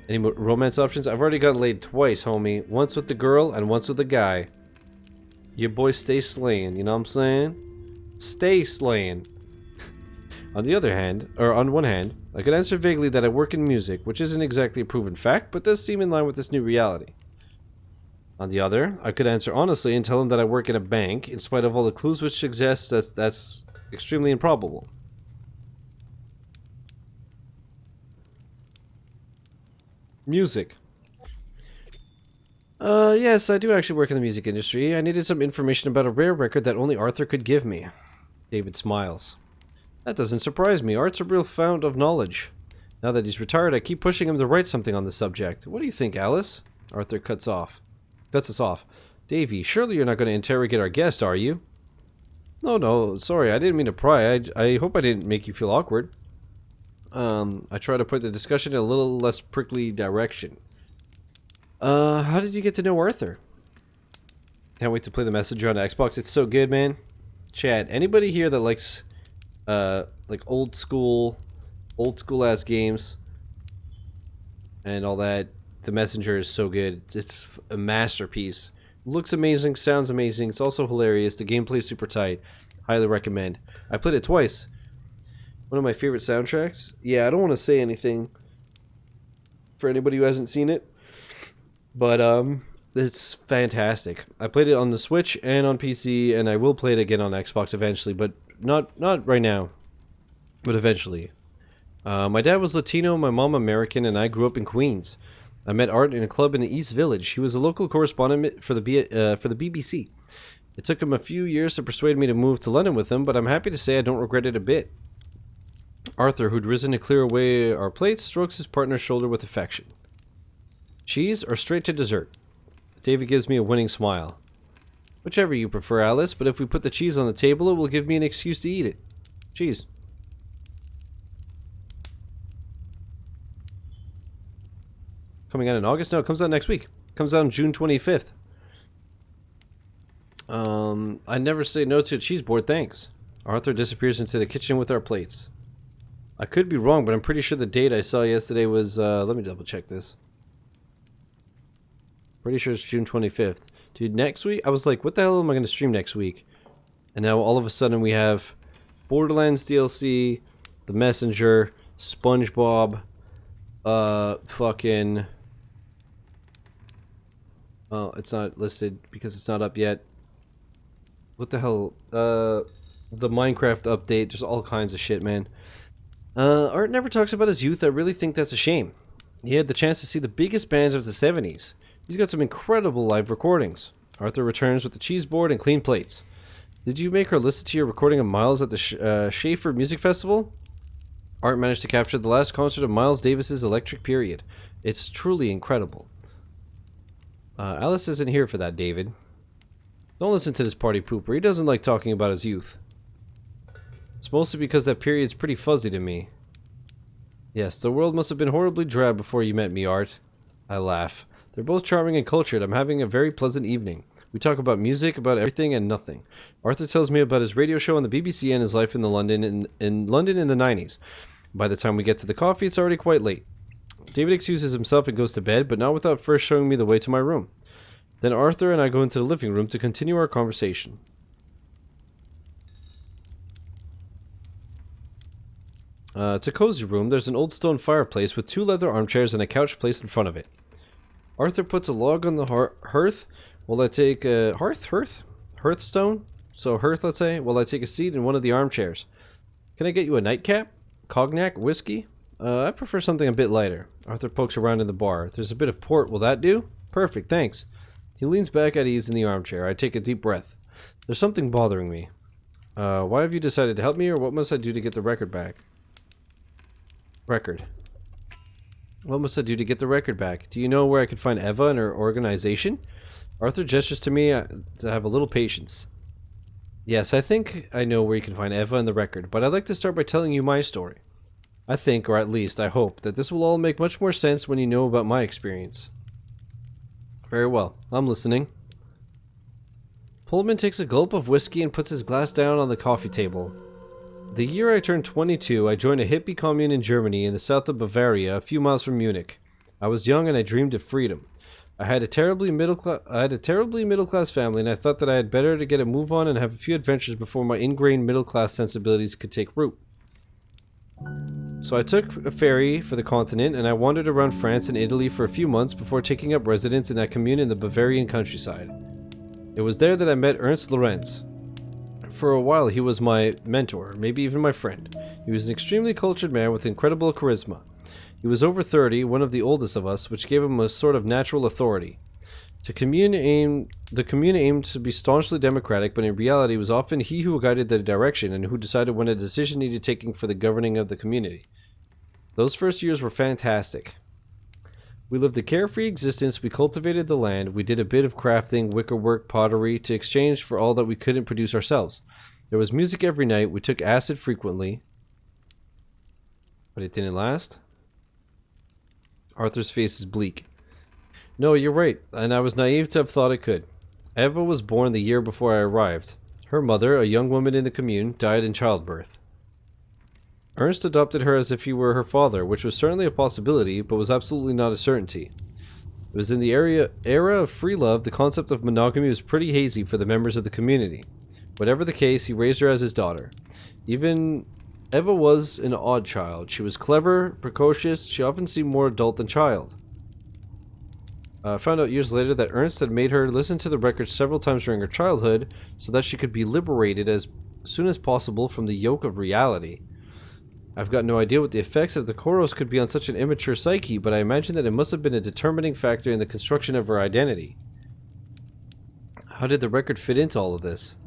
Any romance options? I've already gotten laid twice, homie. Once with the girl and once with the guy. Your boy stay slaying, you know what I'm saying? Stay slaying. On one hand, I could answer vaguely that I work in music, which isn't exactly a proven fact, but does seem in line with this new reality. On the other, I could answer honestly and tell him that I work in a bank, in spite of all the clues which suggest that that's extremely improbable. Music. Yes, I do actually work in the music industry. I needed some information about a rare record that only Arthur could give me. David smiles. That doesn't surprise me. Art's a real fount of knowledge. Now that he's retired, I keep pushing him to write something on the subject. What do you think, Alice? Arthur cuts us off. Davy, surely you're not going to interrogate our guest, are you? No, sorry, I didn't mean to pry. I hope I didn't make you feel awkward. I try to put the discussion in a little less prickly direction. How did you get to know Arthur? Can't wait to play the Messenger on Xbox. It's so good, man. Chat, anybody here that likes like old school ass games and all that, the Messenger is so good. It's a masterpiece. Looks amazing, sounds amazing. It's also hilarious. The gameplay is super tight. Highly recommend. I played it twice. One of my favorite soundtracks. Yeah, I don't want to say anything for anybody who hasn't seen it, but it's fantastic. I played it on the Switch and on PC, and I will play it again on Xbox eventually, but not right now, but eventually. My dad was Latino, my mom American, and I grew up in Queens. I met Art in a club in the East Village. He was a local correspondent for the BBC. It took him a few years to persuade me to move to London with him, but I'm happy to say I don't regret it a bit. Arthur, who'd risen to clear away our plates, strokes his partner's shoulder with affection. Cheese or straight to dessert? David gives me a winning smile. Whichever you prefer, Alice, but if we put the cheese on the table, it will give me an excuse to eat it. Cheese. Coming out in August? No, it comes out next week. It comes out on June 25th. I never say no to a cheese board, thanks. Arthur disappears into the kitchen with our plates. I could be wrong, but I'm pretty sure the date I saw yesterday was, let me double check this. Pretty sure it's June 25th. Dude, next week, I was like, what the hell am I going to stream next week? And now all of a sudden we have Borderlands DLC, The Messenger, SpongeBob, fucking... Oh, it's not listed because it's not up yet. What the hell? The Minecraft update, just all kinds of shit, man. Art never talks about his youth. I really think that's a shame. He had the chance to see the biggest bands of the 70s. He's got some incredible live recordings. Arthur returns with the cheese board and clean plates. Did you make her listen to your recording of Miles at the Schaefer Music Festival? Art managed to capture the last concert of Miles Davis's Electric Period. It's truly incredible. Alice isn't here for that, David. Don't listen to this party pooper. He doesn't like talking about his youth. It's mostly because that period's pretty fuzzy to me. Yes, the world must have been horribly drab before you met me, Art. I laugh. They're both charming and cultured. I'm having a very pleasant evening. We talk about music, about everything and nothing. Arthur tells me about his radio show on the BBC and his life in London in the 90s. By the time we get to the coffee, it's already quite late. David excuses himself and goes to bed, but not without first showing me the way to my room. Then Arthur and I go into the living room to continue our conversation. It's a cozy room. There's an old stone fireplace with 2 leather armchairs and a couch placed in front of it. Arthur puts a log on the hearth while I take a... Hearthstone? So hearth, let's say, while I take a seat in one of the armchairs. Can I get you a nightcap? Cognac? Whiskey? I prefer something a bit lighter. Arthur pokes around in the bar. There's a bit of port. Will that do? Perfect, thanks. He leans back at ease in the armchair. I take a deep breath. There's something bothering me. Why have you decided to help me, or what must I do to get the record back? What must I do to get the record back? Do you know where I can find Eva and her organization? Arthur gestures to me to have a little patience. Yes, I think I know where you can find Eva and the record, but I'd like to start by telling you my story. I think, or at least I hope, that this will all make much more sense when you know about my experience. Very well, I'm listening. Pullman takes a gulp of whiskey and puts his glass down on the coffee table. The year I turned 22, I joined a hippie commune in Germany in the south of Bavaria, a few miles from Munich. I was young and I dreamed of freedom. I had a terribly middle class family, and I thought that I had better to get a move on and have a few adventures before my ingrained middle class sensibilities could take root. So I took a ferry for the continent, and I wandered around France and Italy for a few months before taking up residence in that commune in the Bavarian countryside. It was there that I met Ernst Lorenz. For a while he was my mentor, maybe even my friend. He was an extremely cultured man with incredible charisma. He was over 30, one of the oldest of us, which gave him a sort of natural authority. The commune aimed to be staunchly democratic, but in reality it was often he who guided the direction and who decided when a decision needed taking for the governing of the community. Those first years were fantastic. We lived a carefree existence, we cultivated the land, we did a bit of crafting, wickerwork, pottery, to exchange for all that we couldn't produce ourselves. There was music every night, we took acid frequently. But it didn't last. Arthur's face is bleak. No, you're right, and I was naive to have thought it could. Eva was born the year before I arrived. Her mother, a young woman in the commune, died in childbirth. Ernst adopted her as if he were her father, which was certainly a possibility, but was absolutely not a certainty. It was in the era of free love, the concept of monogamy was pretty hazy for the members of the community. Whatever the case, he raised her as his daughter. Even Eva was an odd child. She was clever, precocious, she often seemed more adult than child. I found out years later that Ernst had made her listen to the records several times during her childhood so that she could be liberated as soon as possible from the yoke of reality. I've got no idea what the effects of the chorus could be on such an immature psyche, but I imagine that it must have been a determining factor in the construction of her identity. How did the record fit into all of this?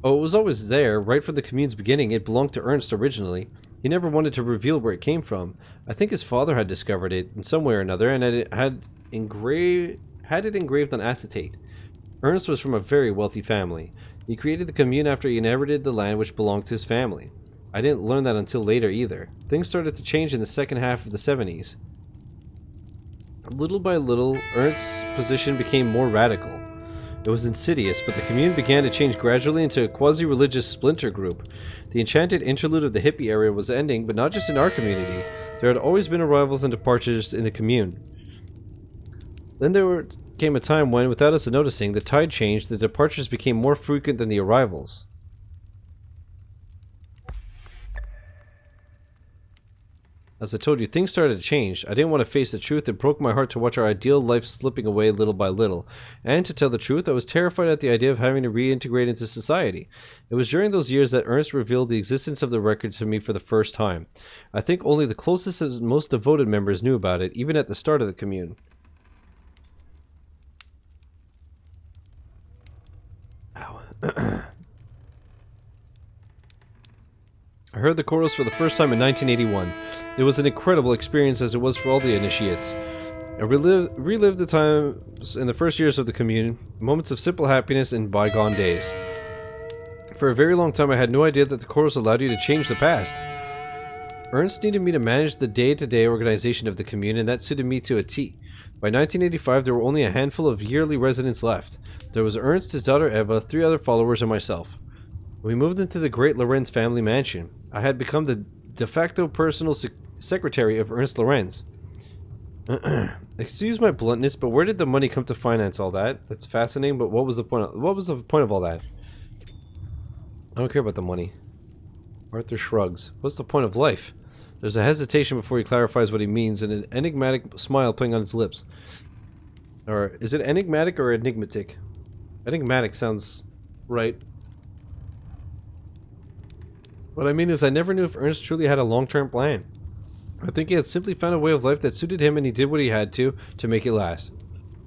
Oh, it was always there, right from the commune's beginning. It belonged to Ernst originally. He never wanted to reveal where it came from. I think his father had discovered it in some way or another, and had it engraved on acetate. Ernst was from a very wealthy family. He created the commune after he inherited the land which belonged to his family. I didn't learn that until later either. Things started to change in the second half of the 70s. Little by little, Ernst's position became more radical. It was insidious, but the commune began to change gradually into a quasi-religious splinter group. The enchanted interlude of the hippie era was ending, but not just in our community. There had always been arrivals and departures in the commune. Then came a time when, without us noticing, the tide changed, the departures became more frequent than the arrivals. As I told you, things started to change. I didn't want to face the truth. It broke my heart to watch our ideal life slipping away little by little. And to tell the truth, I was terrified at the idea of having to reintegrate into society. It was during those years that Ernst revealed the existence of the record to me for the first time. I think only the closest and most devoted members knew about it, even at the start of the commune. Ow. I heard the chorus for the first time in 1981. It was an incredible experience, as it was for all the initiates. I relived the times in the first years of the commune, moments of simple happiness in bygone days. For a very long time I had no idea that the chorus allowed you to change the past. Ernst needed me to manage the day-to-day organization of the commune, and that suited me to a T. By 1985 there were only a handful of yearly residents left. There was Ernst, his daughter Eva, 3 other followers, and myself. We moved into the great Lorenz family mansion. I had become the de facto personal secretary of Ernst Lorenz. Excuse my bluntness, but where did the money come to finance all that? That's fascinating, but what was the point of all that? I don't care about the money. Arthur shrugs. What's the point of life? There's a hesitation before he clarifies what he means and an enigmatic smile playing on his lips. Or is it enigmatic or enigmatic? Enigmatic sounds right. What I mean is I never knew if Ernst truly had a long-term plan. I think he had simply found a way of life that suited him and he did what he had to make it last.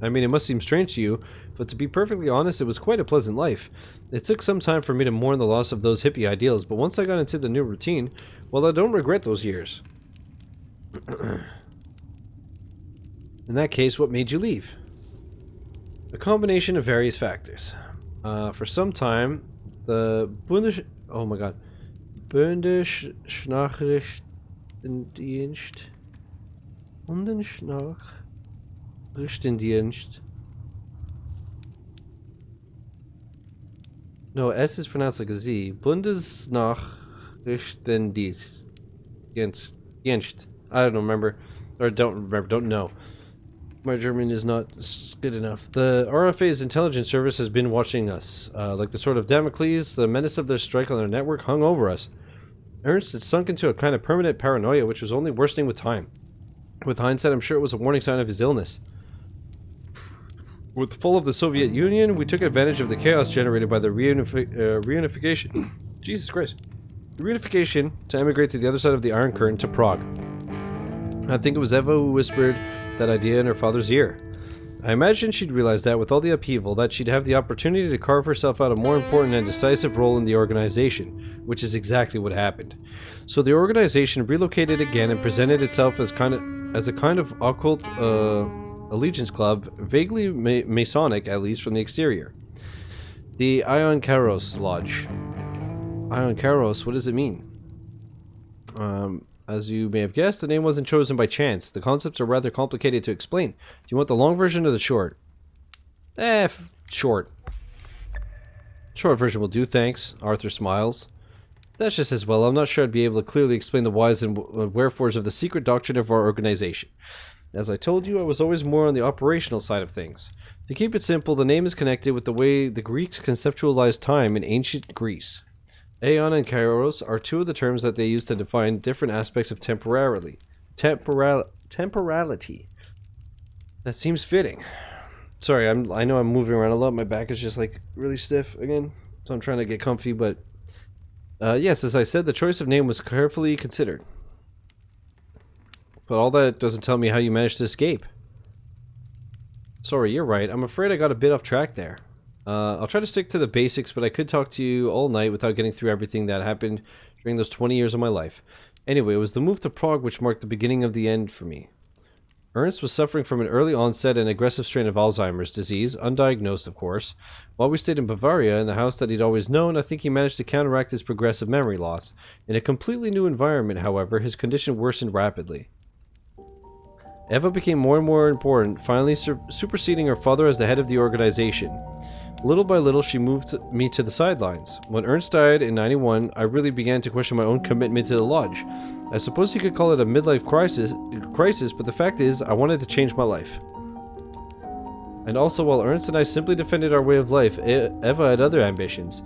I mean, it must seem strange to you, but to be perfectly honest, it was quite a pleasant life. It took some time for me to mourn the loss of those hippie ideals, but once I got into the new routine, well, I don't regret those years. In that case, what made you leave? A combination of various factors. For some time, the Bundesnachrichtendienst. No, S is pronounced like a Z. Bundesnachrichtendienst. I don't remember. Or don't know. My German is not good enough. The RFA's intelligence service has been watching us. Like the sword of Damocles, the menace of their strike on their network hung over us. Ernst had sunk into a kind of permanent paranoia which was only worsening with time. With hindsight, I'm sure it was a warning sign of his illness. With the fall of the Soviet Union, we took advantage of the chaos generated by the reunification. Jesus Christ. The reunification to emigrate to the other side of the Iron Curtain to Prague. I think it was Eva who whispered that idea in her father's ear. I imagined she'd realize that with all the upheaval, that she'd have the opportunity to carve herself out a more important and decisive role in the organization, which is exactly what happened. So the organization relocated again and presented itself as a kind of occult allegiance club, vaguely Masonic, at least from the exterior. The Ion Karos Lodge. Ion Karos, what does it mean? As you may have guessed, the name wasn't chosen by chance. The concepts are rather complicated to explain. Do you want the long version or the short? Short. Short version will do, thanks. Arthur smiles. That's just as well. I'm not sure I'd be able to clearly explain the whys and wherefores of the secret doctrine of our organization. As I told you, I was always more on the operational side of things. To keep it simple, the name is connected with the way the Greeks conceptualized time in ancient Greece. Aeon and kairos are two of the terms that they use to define different aspects of temporality. Temporality. That seems fitting. Sorry, I know I'm moving around a lot. My back is just like really stiff again, so I'm trying to get comfy. But yes, as I said, the choice of name was carefully considered. But all that doesn't tell me how you managed to escape. Sorry, you're right. I'm afraid I got a bit off track there. I'll try to stick to the basics, but I could talk to you all night without getting through everything that happened during those 20 years of my life. Anyway, it was the move to Prague which marked the beginning of the end for me. Ernst was suffering from an early onset and aggressive strain of Alzheimer's disease, undiagnosed of course. While we stayed in Bavaria, in the house that he'd always known, I think he managed to counteract his progressive memory loss. In a completely new environment, however, his condition worsened rapidly. Eva became more and more important, finally superseding her father as the head of the organization. Little by little, she moved me to the sidelines. When Ernst died in '91, I really began to question my own commitment to the lodge. I suppose you could call it a midlife crisis, but the fact is, I wanted to change my life. And also, while Ernst and I simply defended our way of life, Eva had other ambitions.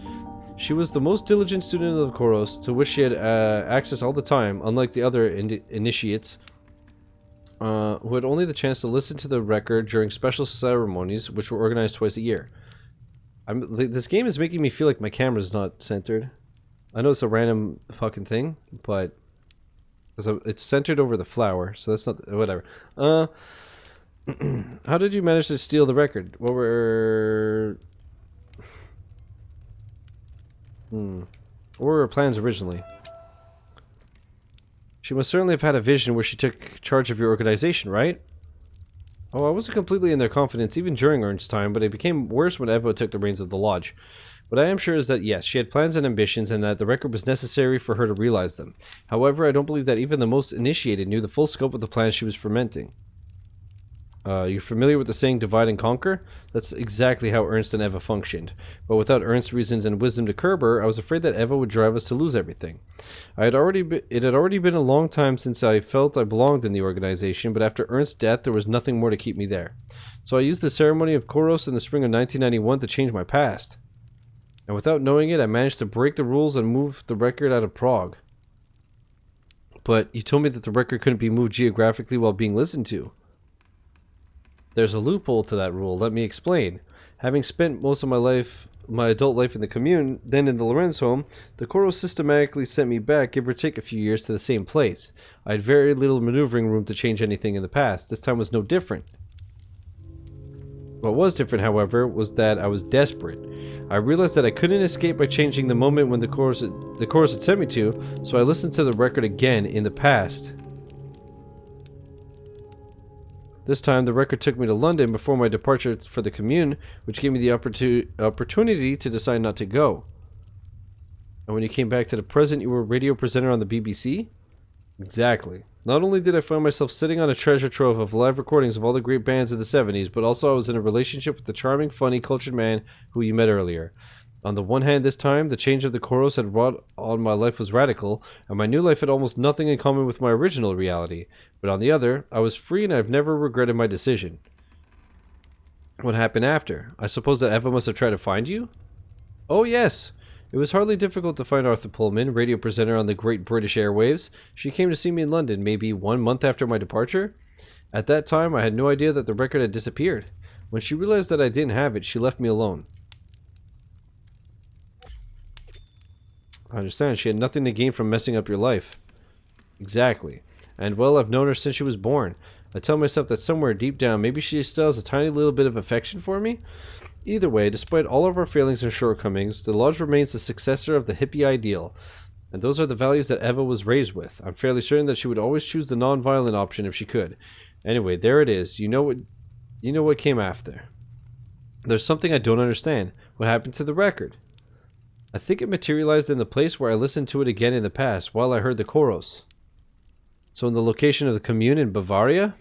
She was the most diligent student of the Koros, to which she had access all the time, unlike the other initiates, who had only the chance to listen to the record during special ceremonies, which were organized twice a year. This game is making me feel like my camera's not centered. I know it's a random fucking thing, but it's centered over the flower, so that's not whatever. How did you manage to steal the record? What were her plans originally? She must certainly have had a vision where she took charge of your organization, right? Oh, I wasn't completely in their confidence even during Ernst's time, but it became worse when Eva took the reins of the lodge. What I am sure is that yes, she had plans and ambitions, and that the record was necessary for her to realize them. However, I don't believe that even the most initiated knew the full scope of the plans she was fermenting. You're familiar with the saying divide and conquer? That's exactly how Ernst and Eva functioned. But without Ernst's reasons and wisdom to curb her, I was afraid that Eva would drive us to lose everything. It had already been a long time since I felt I belonged in the organization, but after Ernst's death, there was nothing more to keep me there. So I used the ceremony of Koros in the spring of 1991 to change my past. And without knowing it, I managed to break the rules and move the record out of Prague. But you told me that the record couldn't be moved geographically while being listened to. There's a loophole to that rule. Let me explain. Having spent most of my adult life in the commune, then in the Lorenz home, the Koros systematically sent me back, give or take a few years, to the same place. I had very little maneuvering room to change anything in the past. This time was no different. What was different, however, was that I was desperate. I realized that I couldn't escape by changing the moment when the chorus had sent me to, so I listened to the record again in the past. This time, the record took me to London before my departure for the commune, which gave me the opportunity to decide not to go. And when you came back to the present, you were a radio presenter on the BBC? Exactly. Not only did I find myself sitting on a treasure trove of live recordings of all the great bands of the 70s, but also I was in a relationship with the charming, funny, cultured man who you met earlier. On the one hand, this time, the change of the Koros had wrought on my life was radical, and my new life had almost nothing in common with my original reality. But on the other, I was free and I've never regretted my decision. What happened after? I suppose that Eva must have tried to find you? Oh yes! It was hardly difficult to find Arthur Pullman, radio presenter on the Great British Airwaves. She came to see me in London maybe 1 month after my departure. At that time, I had no idea that the record had disappeared. When she realized that I didn't have it, she left me alone. I understand. She had nothing to gain from messing up your life. Exactly. And well, I've known her since she was born. I tell myself that somewhere deep down, maybe she still has a tiny little bit of affection for me. Either way, despite all of our failings and shortcomings, the Lodge remains the successor of the hippie ideal. And those are the values that Eva was raised with. I'm fairly certain that she would always choose the non-violent option if she could. Anyway, there it is. You know what came after. There's something I don't understand. What happened to the record? I think it materialized in the place where I listened to it again in the past, while I heard the Koros. So in the location of the commune in Bavaria?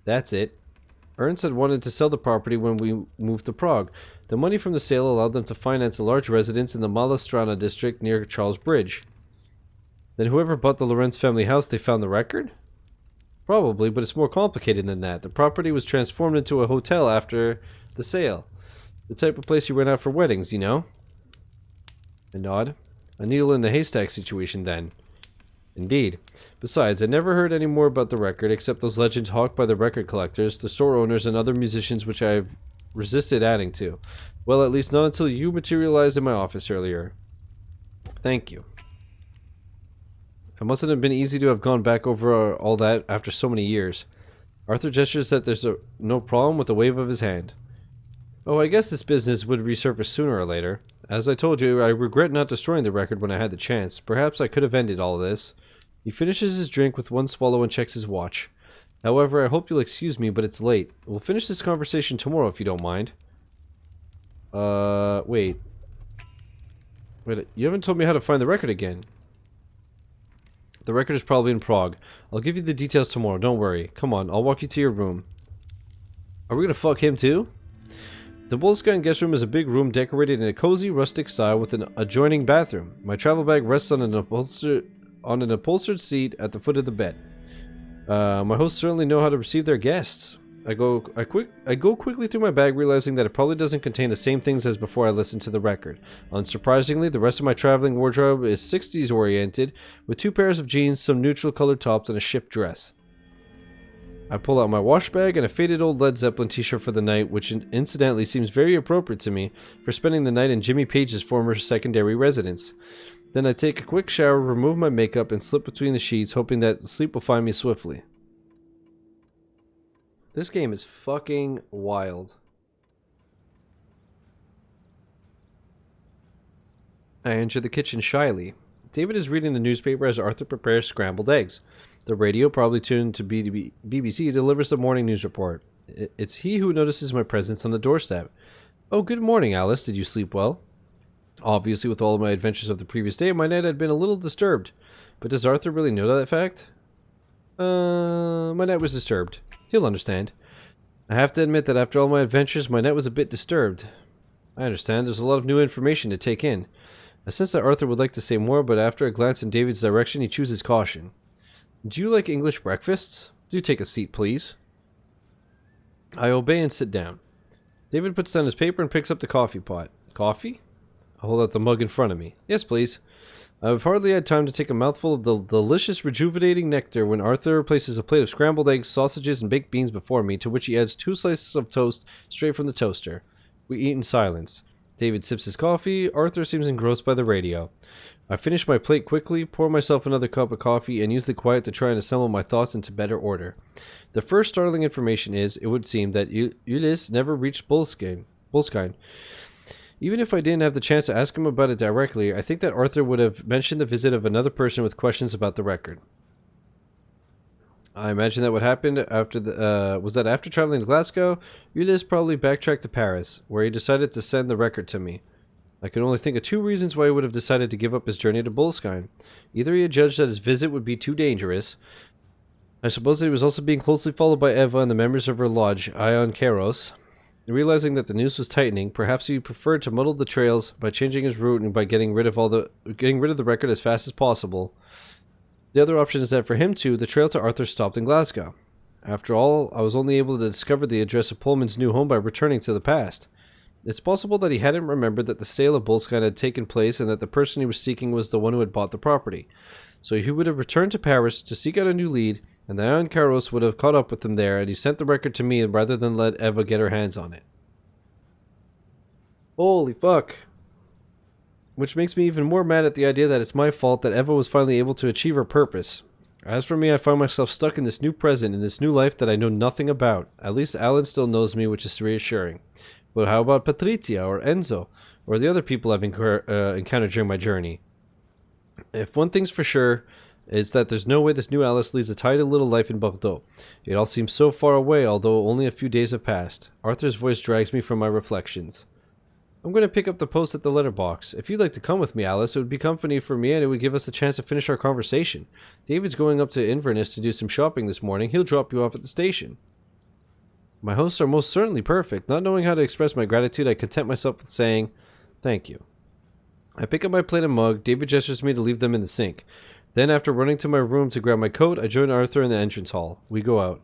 That's it. Ernst had wanted to sell the property when we moved to Prague. The money from the sale allowed them to finance a large residence in the Malastrana district near Charles Bridge. Then whoever bought the Lorenz family house, they found the record? Probably, but it's more complicated than that. The property was transformed into a hotel after the sale. The type of place you rent out for weddings, you know? A nod. A needle in the haystack situation, then. Indeed. Besides, I never heard any more about the record, except those legends hawked by the record collectors, the store owners, and other musicians which I have resisted adding to. Well, at least not until you materialized in my office earlier. Thank you. It mustn't have been easy to have gone back over all that after so many years. Arthur gestures that there's no problem with a wave of his hand. Oh, I guess this business would resurface sooner or later. As I told you, I regret not destroying the record when I had the chance. Perhaps I could have ended all this. He finishes his drink with one swallow and checks his watch. However, I hope you'll excuse me, but it's late. We'll finish this conversation tomorrow if you don't mind. Wait. Wait, you haven't told me how to find the record again. The record is probably in Prague. I'll give you the details tomorrow, don't worry. Come on, I'll walk you to your room. Are we gonna fuck him too? The Wolfskin guest room is a big room decorated in a cozy, rustic style with an adjoining bathroom. My travel bag rests on an upholstered seat at the foot of the bed. My hosts certainly know how to receive their guests. I go quickly through my bag, realizing that it probably doesn't contain the same things as before I listened to the record. Unsurprisingly, the rest of my traveling wardrobe is 60s oriented, with 2 pairs of jeans, some neutral colored tops, and a shift dress. I pull out my wash bag and a faded old Led Zeppelin t-shirt for the night, which incidentally seems very appropriate to me for spending the night in Jimmy Page's former secondary residence. Then I take a quick shower, remove my makeup, and slip between the sheets, hoping that sleep will find me swiftly. This game is fucking wild. I enter the kitchen shyly. David is reading the newspaper as Arthur prepares scrambled eggs. The radio, probably tuned to BBC, delivers the morning news report. It's he who notices my presence on the doorstep. Oh, good morning, Alice. Did you sleep well? Obviously, with all of my adventures of the previous day, my night had been a little disturbed. But does Arthur really know that fact? My night was disturbed. He'll understand. I have to admit that after all my adventures, my net was a bit disturbed. I understand, there's a lot of new information to take in. I sense that Arthur would like to say more, but after a glance in David's direction, he chooses caution. Do you like English breakfasts? Do take a seat, please. I obey and sit down. David puts down his paper and picks up the coffee pot. Coffee? I hold out the mug in front of me. Yes, please. I've hardly had time to take a mouthful of the delicious, rejuvenating nectar when Arthur places a plate of scrambled eggs, sausages, and baked beans before me, to which he adds 2 slices of toast straight from the toaster. We eat in silence. David sips his coffee. Arthur seems engrossed by the radio. I finish my plate quickly, pour myself another cup of coffee, and use the quiet to try and assemble my thoughts into better order. The first startling information is, it would seem, that Ulysse never reached Boleskine. Even if I didn't have the chance to ask him about it directly, I think that Arthur would have mentioned the visit of another person with questions about the record. I imagine that what happened after was that after traveling to Glasgow, Ulysse probably backtracked to Paris, where he decided to send the record to me. I can only think of 2 reasons why he would have decided to give up his journey to Boleskine. Either he had judged that his visit would be too dangerous. I suppose that he was also being closely followed by Eva and the members of her lodge, Ion Karos. Realizing that the noose was tightening, perhaps he preferred to muddle the trails by changing his route and by getting rid of the record as fast as possible. The other option is that for him too, the trail to Arthur stopped in Glasgow. After all, I was only able to discover the address of Pullman's new home by returning to the past. It's possible that he hadn't remembered that the sale of Boleskine had taken place and that the person he was seeking was the one who had bought the property. So he would have returned to Paris to seek out a new lead, and the Ion Karos would have caught up with him there, and he sent the record to me rather than let Eva get her hands on it. Holy fuck. Which makes me even more mad at the idea that it's my fault that Eva was finally able to achieve her purpose. As for me, I find myself stuck in this new present, in this new life that I know nothing about. At least Alan still knows me, which is reassuring. But how about Patrizia, or Enzo, or the other people I've encountered during my journey? If one thing's for sure, it's that there's no way this new Alice leads a tidy little life in Bordeaux. It all seems so far away, although only a few days have passed. Arthur's voice drags me from my reflections. I'm going to pick up the post at the letterbox. If you'd like to come with me, Alice, it would be company for me and it would give us a chance to finish our conversation. David's going up to Inverness to do some shopping this morning. He'll drop you off at the station. My hosts are most certainly perfect. Not knowing how to express my gratitude, I content myself with saying, thank you. I pick up my plate and mug. David gestures me to leave them in the sink. Then, after running to my room to grab my coat, I join Arthur in the entrance hall. We go out.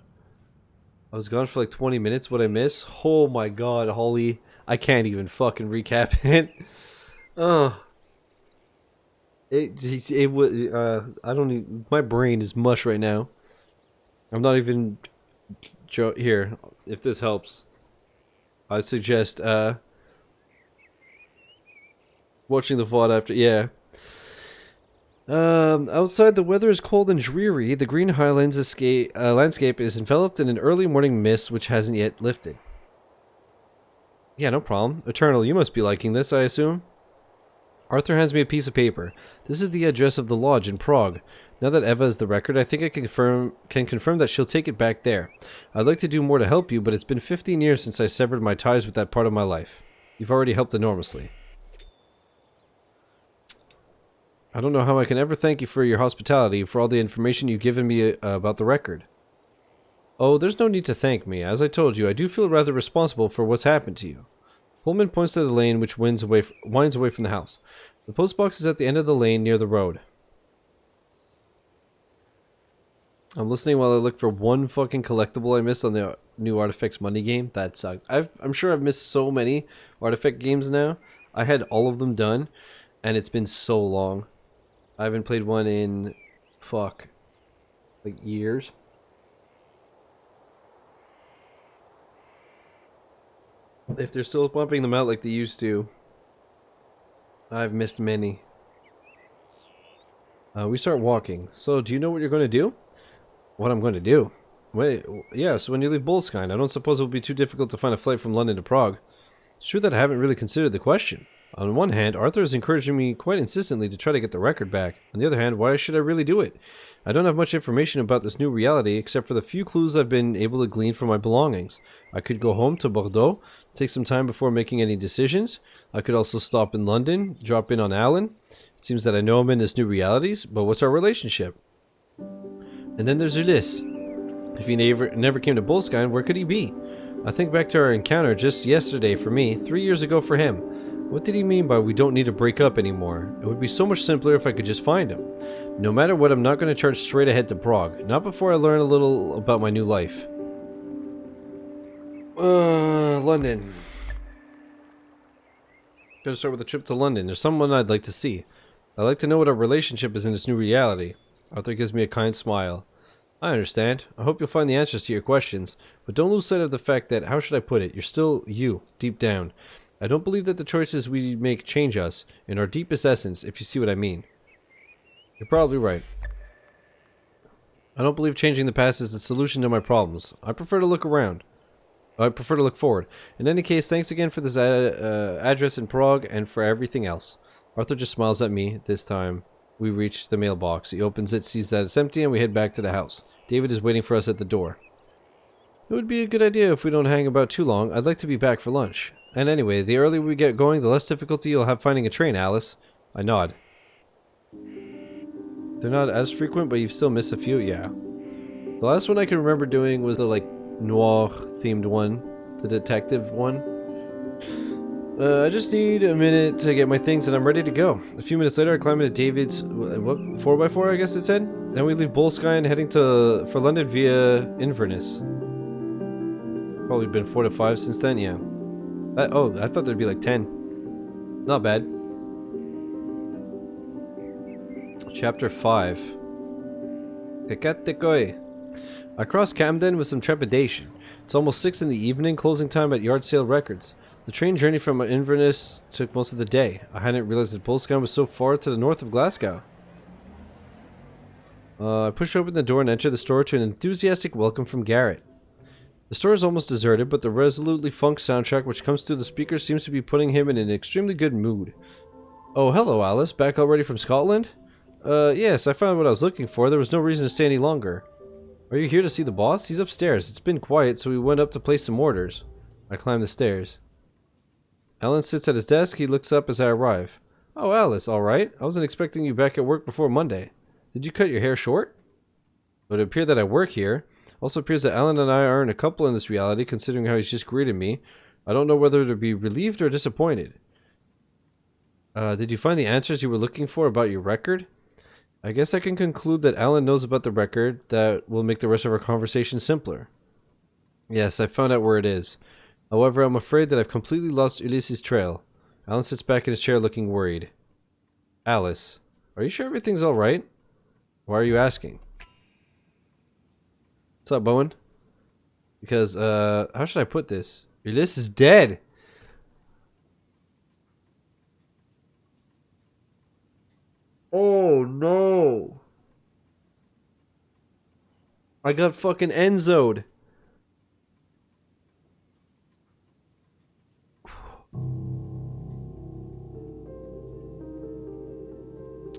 I was gone for like 20 minutes. What'd I miss? Oh my god, Holly. I can't even fucking recap it. Oh. It was, I don't even, my brain is mush right now. I'm not even, here, if this helps. I suggest, watching the VOD after, yeah. Outside the weather is cold and dreary. The green highlands landscape is enveloped in an early morning mist which hasn't yet lifted. Yeah, no problem. Eternal, you must be liking this, I assume? Arthur hands me a piece of paper. This is the address of the lodge in Prague. Now that Eva is the record, I think I can confirm that she'll take it back there. I'd like to do more to help you, but it's been 15 years since I severed my ties with that part of my life. You've already helped enormously. I don't know how I can ever thank you for your hospitality, for all the information you've given me about the record. Oh, there's no need to thank me. As I told you, I do feel rather responsible for what's happened to you. Pullman points to the lane which winds away from the house. The postbox is at the end of the lane near the road. I'm listening while I look for one fucking collectible I missed on the new Artifacts Monday game. That sucked. I'm sure I've missed so many Artifact games now. I had all of them done, and it's been so long. I haven't played one in, like years. If they're still pumping them out like they used to, I've missed many. We start walking. So, do you know what you're going to do? What I'm going to do? Wait, yeah, so when you leave Boleskine, I don't suppose it will be too difficult to find a flight from London to Prague. It's true that I haven't really considered the question. On one hand, Arthur is encouraging me quite insistently to try to get the record back. On the other hand, why should I really do it? I don't have much information about this new reality except for the few clues I've been able to glean from my belongings. I could go home to Bordeaux, take some time before making any decisions. I could also stop in London, drop in on Alan. It seems that I know him in this new realities, but what's our relationship? And then there's Ulysse. If he never came to Boleskine, where could he be? I think back to our encounter just yesterday for me, 3 years ago for him. What did he mean by we don't need to break up anymore? It would be so much simpler if I could just find him. No matter what, I'm not going to charge straight ahead to Prague. Not before I learn a little about my new life. London. Gotta start with a trip to London. There's someone I'd like to see. I'd like to know what our relationship is in this new reality. Arthur gives me a kind smile. I understand. I hope you'll find the answers to your questions, but don't lose sight of the fact that, how should I put it, you're still you, deep down. I don't believe that the choices we make change us, in our deepest essence, if you see what I mean. You're probably right. I don't believe changing the past is the solution to my problems. I prefer to look around. I prefer to look forward. In any case, thanks again for this address in Prague and for everything else. Arthur just smiles at me. This time, we reach the mailbox. He opens it, sees that it's empty, and we head back to the house. David is waiting for us at the door. It would be a good idea if we don't hang about too long. I'd like to be back for lunch. And anyway, the earlier we get going, the less difficulty you'll have finding a train, Alice. I nod. They're not as frequent, but you've still missed a few, yeah. The last one I can remember doing was the, noir-themed one. The detective one. I just need a minute to get my things and I'm ready to go. A few minutes later, I climb into David's, 4x4, I guess it said? Then we leave Boleskine heading for London via Inverness. Probably been 4 to 5 since then, yeah. I thought there'd be like 10. Not bad. Chapter 5. Kakatekoi. I cross Camden with some trepidation. It's almost 6 in the evening, closing time at Yard Sale Records. The train journey from Inverness took most of the day. I hadn't realized that Boleskine was so far to the north of Glasgow. I pushed open the door and entered the store to an enthusiastic welcome from Garrett. The store is almost deserted, but the resolutely funk soundtrack which comes through the speakers seems to be putting him in an extremely good mood. Oh, hello, Alice. Back already from Scotland? Yes, I found what I was looking for. There was no reason to stay any longer. Are you here to see the boss? He's upstairs. It's been quiet, so we went up to place some orders. I climbed the stairs. Alan sits at his desk. He looks up as I arrive. Oh, Alice, all right. I wasn't expecting you back at work before Monday. Did you cut your hair short? It would appear that I work here. Also appears that Alan and I aren't a couple in this reality, considering how he's just greeted me. I don't know whether to be relieved or disappointed. Did you find the answers you were looking for about your record? I guess I can conclude that Alan knows about the record. That will make the rest of our conversation simpler. Yes, I found out where it is. However, I'm afraid that I've completely lost Ulysses' trail. Alan sits back in his chair looking worried. Alice, are you sure everything's alright? Why are you asking? What's up, Bowen? Because, how should I put this? Ulysses is dead! Oh, no! I got fucking Enzo'd!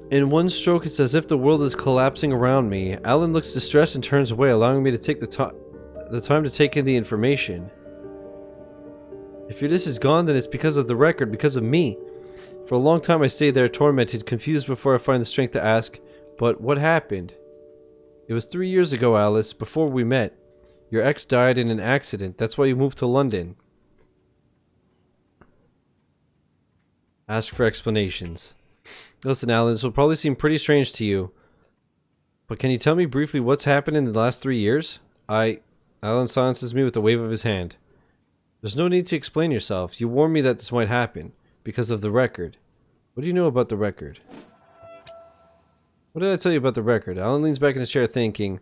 In one stroke, it's as if the world is collapsing around me. Alan looks distressed and turns away, allowing me to take the time to take in the information. If Ulysses is gone, then it's because of the record, because of me. For a long time I stayed there tormented, confused before I find the strength to ask, but what happened? It was 3 years ago, Alice, before we met. Your ex died in an accident. That's why you moved to London. Ask for explanations. Listen, Alan, this will probably seem pretty strange to you, but can you tell me briefly what's happened in the last 3 years? Alan silences me with a wave of his hand. There's no need to explain yourself. You warned me that this might happen, because of the record. What do you know about the record? What did I tell you about the record? Alan leans back in his chair thinking.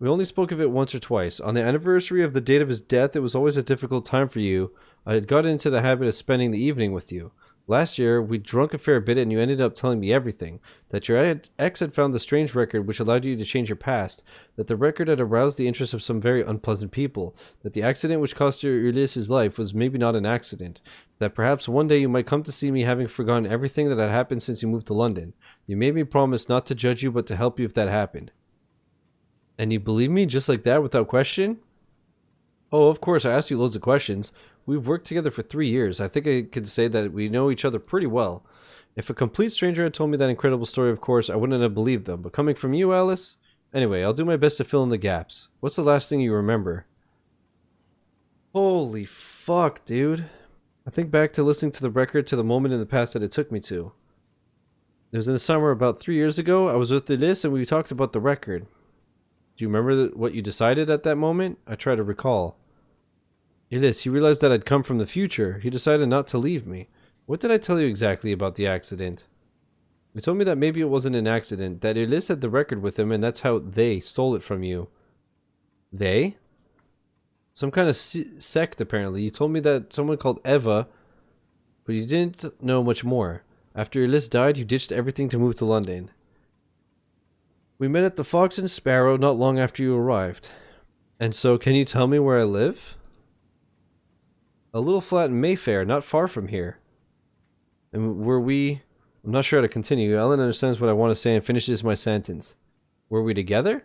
We only spoke of it once or twice. On the anniversary of the date of his death, it was always a difficult time for you. I had got into the habit of spending the evening with you. Last year, we drunk a fair bit and you ended up telling me everything. That your ex had found the strange record which allowed you to change your past. That the record had aroused the interest of some very unpleasant people. That the accident which cost your Ulysses' life was maybe not an accident. That perhaps one day you might come to see me having forgotten everything that had happened since you moved to London. You made me promise not to judge you but to help you if that happened. And you believe me just like that without question? Oh, of course, I asked you loads of questions. We've worked together for 3 years. I think I could say that we know each other pretty well. If a complete stranger had told me that incredible story, of course, I wouldn't have believed them. But coming from you, Alice? Anyway, I'll do my best to fill in the gaps. What's the last thing you remember? Holy fuck, dude. I think back to listening to the record to the moment in the past that it took me to. It was in the summer about 3 years ago. I was with Ulysse and we talked about the record. Do you remember what you decided at that moment? I try to recall. Ulysse, he realized that I'd come from the future. He decided not to leave me. What did I tell you exactly about the accident? He told me that maybe it wasn't an accident, that Ulysse had the record with him and that's how they stole it from you. They? Some kind of sect, apparently. You told me that someone called Eva, but you didn't know much more. After Ulysse died, you ditched everything to move to London. We met at the Fox and Sparrow not long after you arrived. And so, can you tell me where I live? A little flat in Mayfair, not far from here. And were we... I'm not sure how to continue. Ellen understands what I want to say and finishes my sentence. Were we together?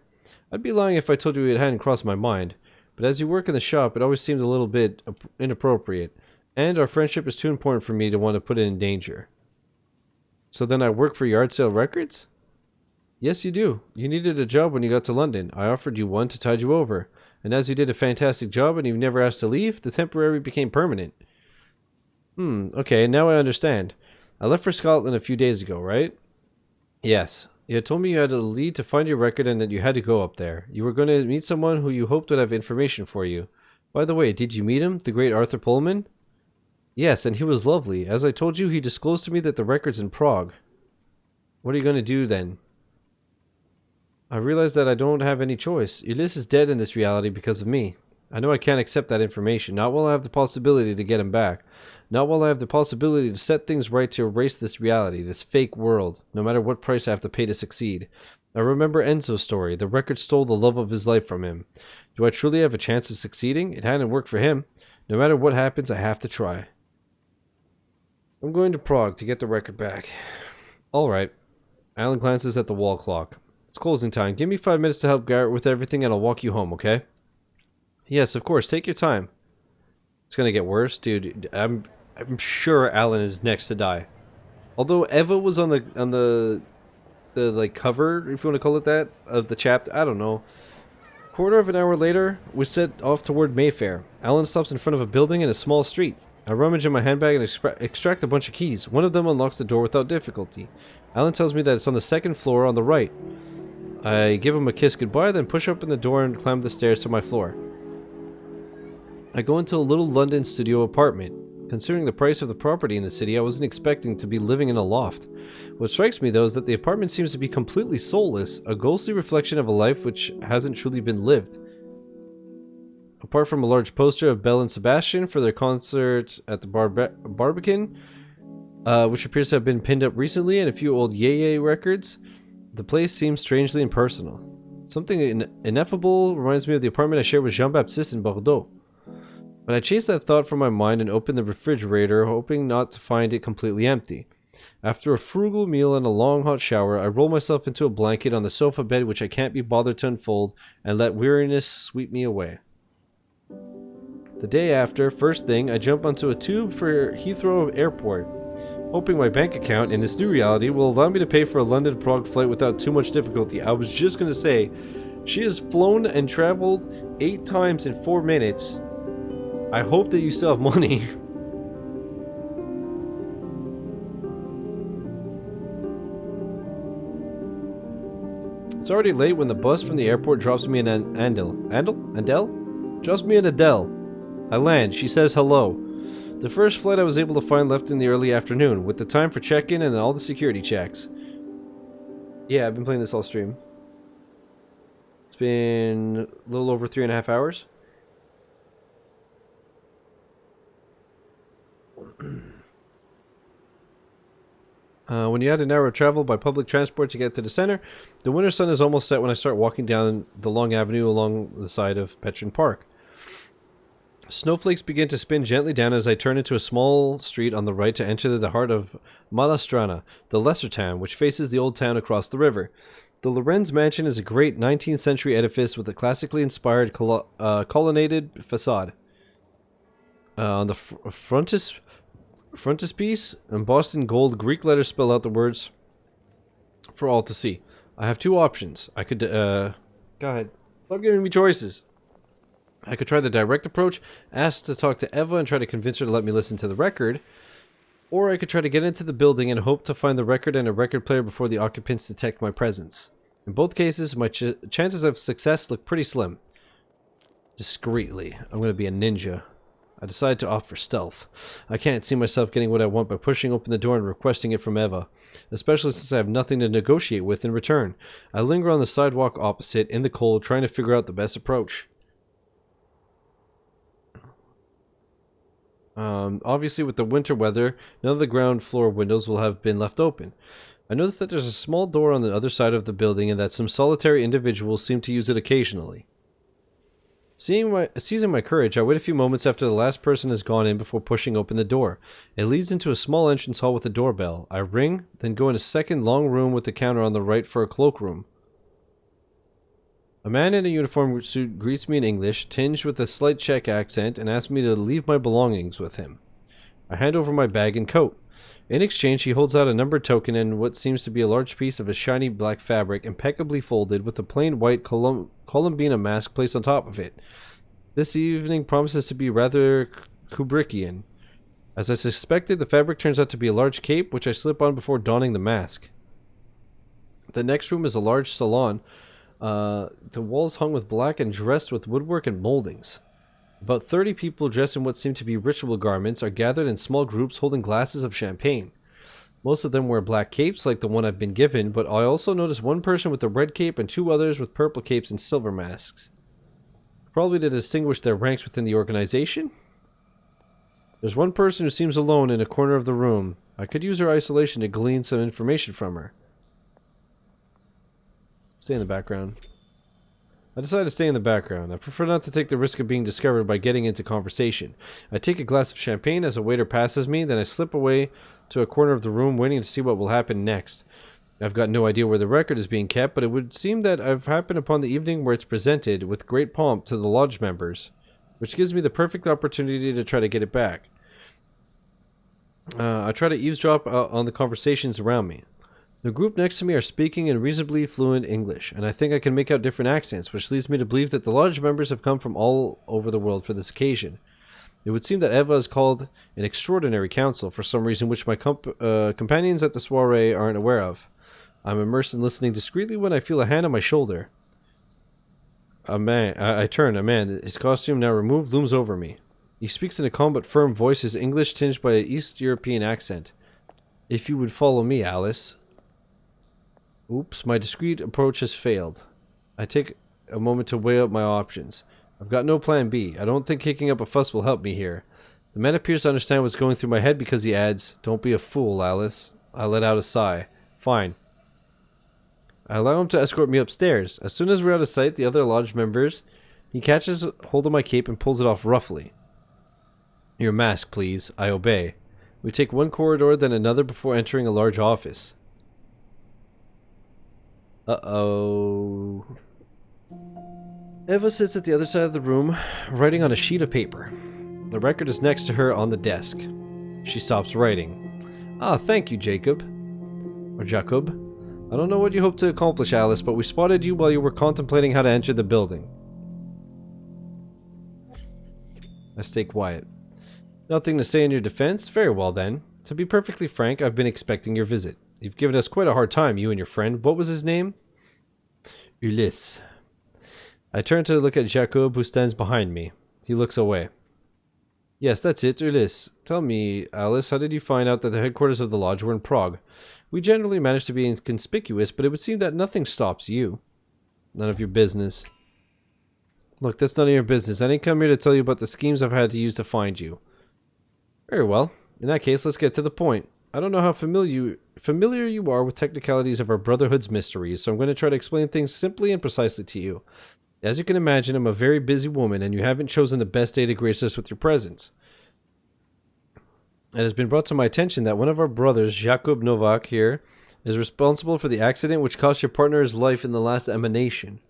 I'd be lying if I told you it hadn't crossed my mind. But as you work in the shop, it always seemed a little bit inappropriate. And our friendship is too important for me to want to put it in danger. So then I work for Yard Sale Records? Yes, you do. You needed a job when you got to London. I offered you one to tide you over. And as you did a fantastic job and you never asked to leave, the temporary became permanent. Okay, now I understand. I left for Scotland a few days ago, right? Yes. You had told me you had a lead to find your record and that you had to go up there. You were going to meet someone who you hoped would have information for you. By the way, did you meet him, the great Arthur Pullman? Yes, and he was lovely. As I told you, he disclosed to me that the record's in Prague. What are you going to do then? I realize that I don't have any choice. Ulysse is dead in this reality because of me. I know I can't accept that information, not while I have the possibility to get him back. Not while I have the possibility to set things right to erase this reality, this fake world, no matter what price I have to pay to succeed. I remember Enzo's story. The record stole the love of his life from him. Do I truly have a chance of succeeding? It hadn't worked for him. No matter what happens, I have to try. I'm going to Prague to get the record back. Alright. Alan glances at the wall clock. It's closing time. Give me 5 minutes to help Garrett with everything and I'll walk you home, okay? Yes, of course. Take your time. It's gonna get worse. Dude, I'm sure Alan is next to die. Although Eva was on the like cover, if you want to call it that, of the chapter, I don't know. Quarter of an hour later, we set off toward Mayfair. Alan stops in front of a building in a small street. I rummage in my handbag and extract a bunch of keys. One of them unlocks the door without difficulty. Alan tells me that it's on the second floor on the right. I give him a kiss goodbye, then push open the door and climb the stairs to my floor. I go into a little London studio apartment. Considering the price of the property in the city, I wasn't expecting to be living in a loft. What strikes me, though, is that the apartment seems to be completely soulless, a ghostly reflection of a life which hasn't truly been lived. Apart from a large poster of Belle and Sebastian for their concert at the Barbican, which appears to have been pinned up recently, and a few old Yeye records, the place seems strangely impersonal. Something ineffable reminds me of the apartment I shared with Jean-Baptiste in Bordeaux. But I chased that thought from my mind and opened the refrigerator, hoping not to find it completely empty. After a frugal meal and a long hot shower, I roll myself into a blanket on the sofa bed which I can't be bothered to unfold and let weariness sweep me away. The day after, first thing, I jump onto a tube for Heathrow Airport, hoping my bank account in this new reality will allow me to pay for a London-Prague flight without too much difficulty. I was just going to say, she has flown and traveled 8 times in 4 minutes. I hope that you still have money. It's already late when the bus from the airport drops me in Andel? Drops me in Adele. I land. She says hello. The first flight I was able to find left in the early afternoon, with the time for check-in and all the security checks. Yeah, I've been playing this all stream. It's been a little over 3.5 hours. When you add an hour of travel by public transport to get to the center, the winter sun is almost set when I start walking down the long avenue along the side of Petrin Park. Snowflakes begin to spin gently down as I turn into a small street on the right to enter the heart of Malastrana, the lesser town, which faces the old town across the river. The Lorenz Mansion is a great 19th century edifice with a classically inspired colonnaded facade. On the frontispiece, embossed in gold, Greek letters spell out the words for all to see. I have 2 options. I could, go ahead. Stop giving me choices. I could try the direct approach, ask to talk to Eva and try to convince her to let me listen to the record, or I could try to get into the building and hope to find the record and a record player before the occupants detect my presence. In both cases, my chances of success look pretty slim. Discreetly, I'm going to be a ninja. I decide to opt for stealth. I can't see myself getting what I want by pushing open the door and requesting it from Eva, especially since I have nothing to negotiate with in return. I linger on the sidewalk opposite, in the cold, trying to figure out the best approach. Obviously, with the winter weather, none of the ground floor windows will have been left open. I notice that there's a small door on the other side of the building and that some solitary individuals seem to use it occasionally. Seizing my courage, I wait a few moments after the last person has gone in before pushing open the door. It leads into a small entrance hall with a doorbell. I ring, then go in a second long room with a counter on the right for a cloakroom. A man in a uniform suit greets me in English, tinged with a slight Czech accent, and asks me to leave my belongings with him. I hand over my bag and coat. In exchange, he holds out a numbered token and what seems to be a large piece of a shiny black fabric, impeccably folded, with a plain white Columbina mask placed on top of it. This evening promises to be rather Kubrickian. As I suspected, the fabric turns out to be a large cape, which I slip on before donning the mask. The next room is a large salon. The walls hung with black and dressed with woodwork and moldings. About 30 people dressed in what seem to be ritual garments are gathered in small groups holding glasses of champagne. Most of them wear black capes like the one I've been given, but I also notice one person with a red cape and two others with purple capes and silver masks. Probably to distinguish their ranks within the organization? There's one person who seems alone in a corner of the room. I could use her isolation to glean some information from her. Stay in the background. I decide to stay in the background. I prefer not to take the risk of being discovered by getting into conversation. I take a glass of champagne as a waiter passes me, then I slip away to a corner of the room waiting to see what will happen next. I've got no idea where the record is being kept, but it would seem that I've happened upon the evening where it's presented with great pomp to the lodge members, which gives me the perfect opportunity to try to get it back. I try to eavesdrop on the conversations around me. The group next to me are speaking in reasonably fluent English, and I think I can make out different accents, which leads me to believe that the lodge members have come from all over the world for this occasion. It would seem that Eva is called an extraordinary council for some reason which my companions at the soiree aren't aware of. I'm immersed in listening discreetly when I feel a hand on my shoulder. I turn. A man, his costume now removed, looms over me. He speaks in a calm but firm voice, his English tinged by an East European accent. If you would follow me, Alice... Oops, my discreet approach has failed. I take a moment to weigh up my options. I've got no plan B. I don't think kicking up a fuss will help me here. The man appears to understand what's going through my head because he adds, "Don't be a fool, Alice." I let out a sigh. Fine. I allow him to escort me upstairs. As soon as we're out of sight, the other lodge members, he catches hold of my cape and pulls it off roughly. Your mask, please. I obey. We take one corridor, then another before entering a large office. Uh-oh. Eva sits at the other side of the room, writing on a sheet of paper. The record is next to her on the desk. She stops writing. Ah, thank you, Jacob. Or Jacob. I don't know what you hope to accomplish, Alice, but we spotted you while you were contemplating how to enter the building. I stay quiet. Nothing to say in your defense? Very well, then. To be perfectly frank, I've been expecting your visit. You've given us quite a hard time, you and your friend. What was his name? Ulysse. I turn to look at Jacob, who stands behind me. He looks away. Yes, that's it, Ulysse. Tell me, Alice, how did you find out that the headquarters of the lodge were in Prague? We generally manage to be inconspicuous, but it would seem that nothing stops you. None of your business. Look, that's none of your business. I didn't come here to tell you about the schemes I've had to use to find you. Very well. In that case, let's get to the point. I don't know how familiar you are with technicalities of our Brotherhood's mysteries, so I'm going to try to explain things simply and precisely to you. As you can imagine, I'm a very busy woman, and you haven't chosen the best day to grace us with your presence. It has been brought to my attention that one of our brothers, Jakub Novak here, is responsible for the accident which cost your partner his life in the last emanation.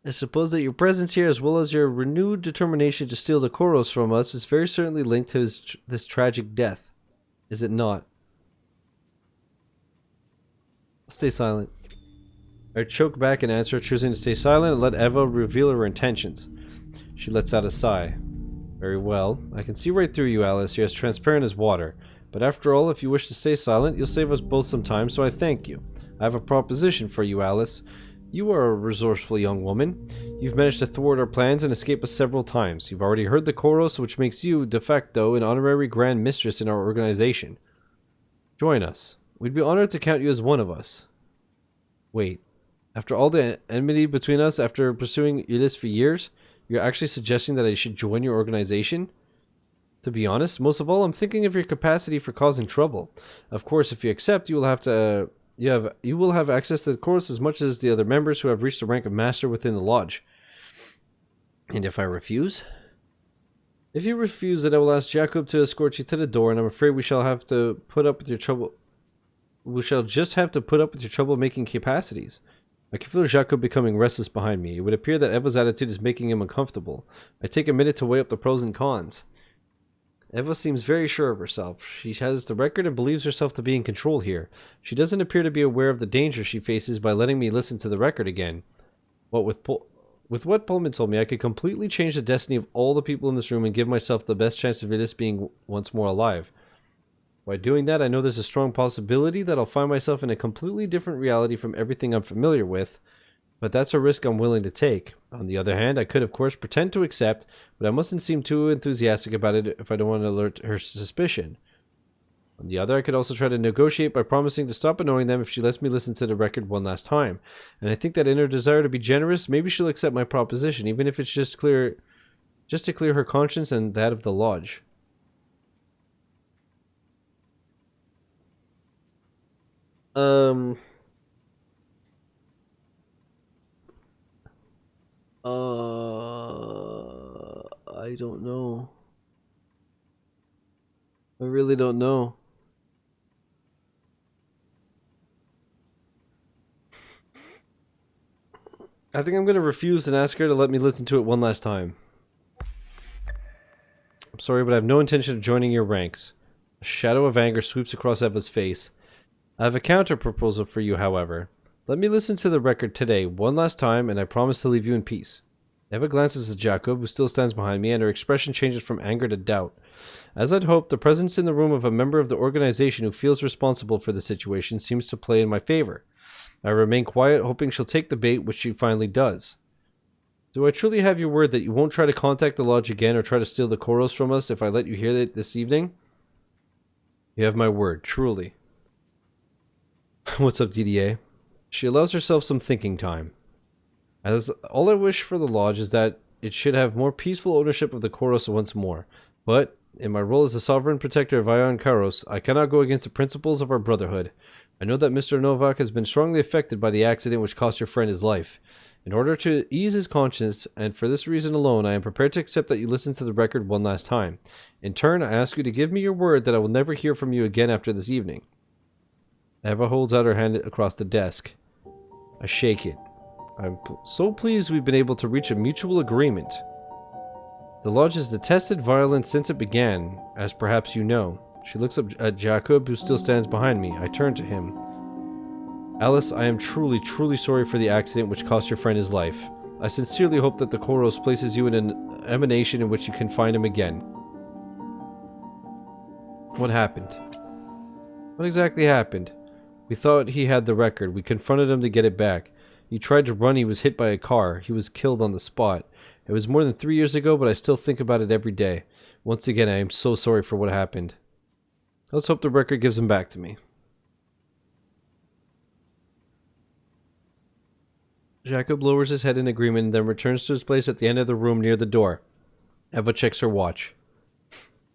I suppose that your presence here, as well as your renewed determination to steal the Koros from us, is very certainly linked to this tragic death. Is it not? Stay silent. I choke back and answer, choosing to stay silent and let Eva reveal her intentions. She lets out a sigh. Very well. I can see right through you, Alice. You're as transparent as water. But after all, if you wish to stay silent, you'll save us both some time, so I thank you. I have a proposition for you, Alice. You are a resourceful young woman. You've managed to thwart our plans and escape us several times. You've already heard the chorus, which makes you, de facto, an honorary Grand Mistress in our organization. Join us. We'd be honored to count you as one of us. Wait. After all the enmity between us, after pursuing Ulyss for years, you're actually suggesting that I should join your organization? To be honest, most of all, I'm thinking of your capacity for causing trouble. Of course, if you accept, you will have access to the chorus as much as the other members who have reached the rank of master within the lodge. And if I refuse? If you refuse, then I will ask Jacob to escort you to the door, and I'm afraid we shall have to put up with your trouble. We shall just have to put up with your troublemaking capacities. I can feel Jacob becoming restless behind me. It would appear that Eva's attitude is making him uncomfortable. I take a minute to weigh up the pros and cons. Eva seems very sure of herself. She has the record and believes herself to be in control here. She doesn't appear to be aware of the danger she faces by letting me listen to the record again. But with what Pullman told me, I could completely change the destiny of all the people in this room and give myself the best chance of this being once more alive. By doing that, I know there's a strong possibility that I'll find myself in a completely different reality from everything I'm familiar with, but that's a risk I'm willing to take. On the other hand, I could of course pretend to accept, but I mustn't seem too enthusiastic about it if I don't want to alert her suspicion. On the other, I could also try to negotiate by promising to stop annoying them if she lets me listen to the record one last time. And I think that in her desire to be generous, maybe she'll accept my proposition, even if it's just to clear her conscience and that of the lodge. I don't know. I really don't know. I think I'm going to refuse and ask her to let me listen to it one last time. I'm sorry, but I have no intention of joining your ranks. A shadow of anger sweeps across Eva's face. I have a counter-proposal for you, however. Let me listen to the record today one last time, and I promise to leave you in peace. Eva glances at Jacob, who still stands behind me, and her expression changes from anger to doubt. As I'd hoped, the presence in the room of a member of the organization who feels responsible for the situation seems to play in my favor. I remain quiet, hoping she'll take the bait, which she finally does. Do I truly have your word that you won't try to contact the lodge again or try to steal the Koros from us if I let you hear it this evening? You have my word, truly. What's up, DDA? She allows herself some thinking time. As all I wish for the lodge is that it should have more peaceful ownership of the Koros once more. But, in my role as the sovereign protector of Ion Karos, I cannot go against the principles of our brotherhood. I know that Mr. Novak has been strongly affected by the accident which cost your friend his life. In order to ease his conscience, and for this reason alone, I am prepared to accept that you listen to the record one last time. In turn, I ask you to give me your word that I will never hear from you again after this evening. Eva holds out her hand across the desk. I shake it. I'm so pleased we've been able to reach a mutual agreement. The lodge has detested violence since it began, as perhaps you know. She looks up at Jacob, who still stands behind me. I turn to him. Alice, I am truly, truly sorry for the accident which cost your friend his life. I sincerely hope that the Koros places you in an emanation in which you can find him again. What happened? What exactly happened? We thought he had the record. We confronted him to get it back. He tried to run. He was hit by a car. He was killed on the spot. It was more than 3 years ago, but I still think about it every day. Once again, I am so sorry for what happened. Let's hope the record gives him back to me. Jacob lowers his head in agreement and then returns to his place at the end of the room near the door. Eva checks her watch.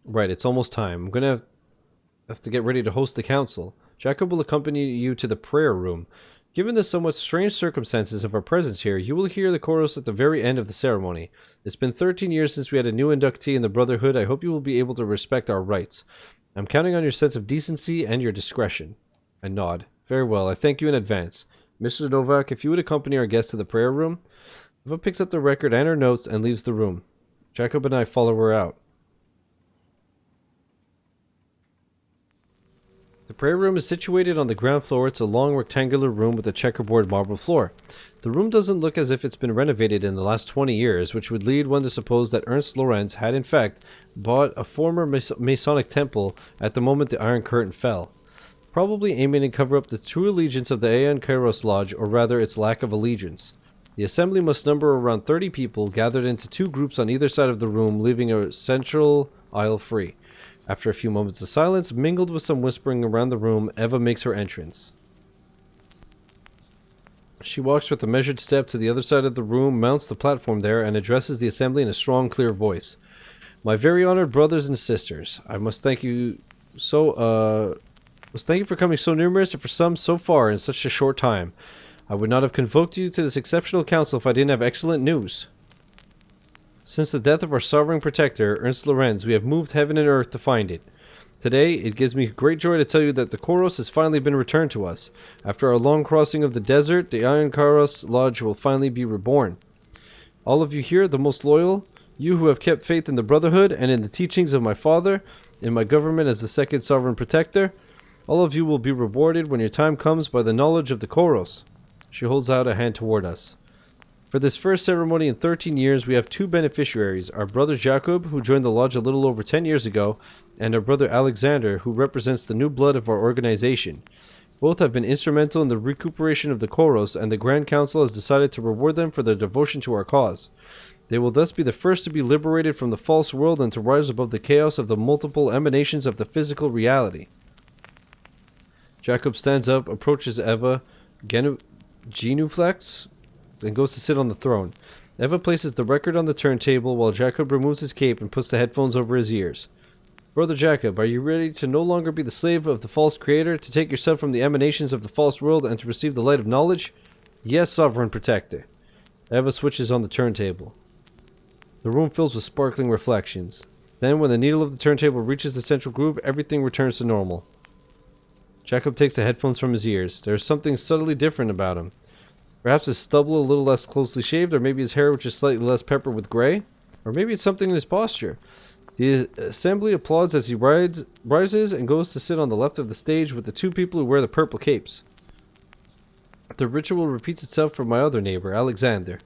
Right, it's almost time. I'm gonna have to get ready to host the council. Jacob will accompany you to the prayer room. Given the somewhat strange circumstances of our presence here, you will hear the chorus at the very end of the ceremony. It's been 13 years since we had a new inductee in the Brotherhood. I hope you will be able to respect our rights. I'm counting on your sense of decency and your discretion. I nod. Very well, I thank you in advance. Mr. Novak, if you would accompany our guest to the prayer room. Eva picks up the record and her notes and leaves the room. Jacob and I follow her out. The prayer room is situated on the ground floor. It's a long rectangular room with a checkerboard marble floor. The room doesn't look as if it's been renovated in the last 20 years, which would lead one to suppose that Ernst Lorenz had in fact bought a former Masonic temple at the moment the Iron Curtain fell, probably aiming to cover up the true allegiance of the Aeon Kairos Lodge, or rather its lack of allegiance. The assembly must number around 30 people, gathered into two groups on either side of the room, leaving a central aisle free. After a few moments of silence, mingled with some whispering around the room, Eva makes her entrance. She walks with a measured step to the other side of the room, mounts the platform there, and addresses the assembly in a strong, clear voice. My very honored brothers and sisters, I must thank you for coming so numerous and for some so far in such a short time. I would not have convoked you to this exceptional council if I didn't have excellent news. Since the death of our sovereign protector, Ernst Lorenz, we have moved heaven and earth to find it. Today, it gives me great joy to tell you that the Koros has finally been returned to us. After our long crossing of the desert, the Iron Kairos Lodge will finally be reborn. All of you here, the most loyal, you who have kept faith in the Brotherhood and in the teachings of my father, in my government as the second sovereign protector, all of you will be rewarded when your time comes by the knowledge of the Koros. She holds out a hand toward us. For this first ceremony in 13 years, we have two beneficiaries, our brother Jacob, who joined the lodge a little over 10 years ago, and our brother Alexander, who represents the new blood of our organization. Both have been instrumental in the recuperation of the Koros, and the Grand Council has decided to reward them for their devotion to our cause. They will thus be the first to be liberated from the false world and to rise above the chaos of the multiple emanations of the physical reality. Jacob stands up, approaches Eva, genuflects, and goes to sit on the throne. Eva places the record on the turntable while Jacob removes his cape and puts the headphones over his ears. Brother Jacob, are you ready to no longer be the slave of the false creator, to take yourself from the emanations of the false world and to receive the light of knowledge? Yes, sovereign protector. Eva switches on the turntable. The room fills with sparkling reflections. Then, when the needle of the turntable reaches the central groove, everything returns to normal. Jacob takes the headphones from his ears. There is something subtly different about him. Perhaps his stubble a little less closely shaved, or maybe his hair which is slightly less peppered with gray, or maybe it's something in his posture. The assembly applauds as he rises and goes to sit on the left of the stage with the two people who wear the purple capes. The ritual repeats itself for my other neighbor, Alexander.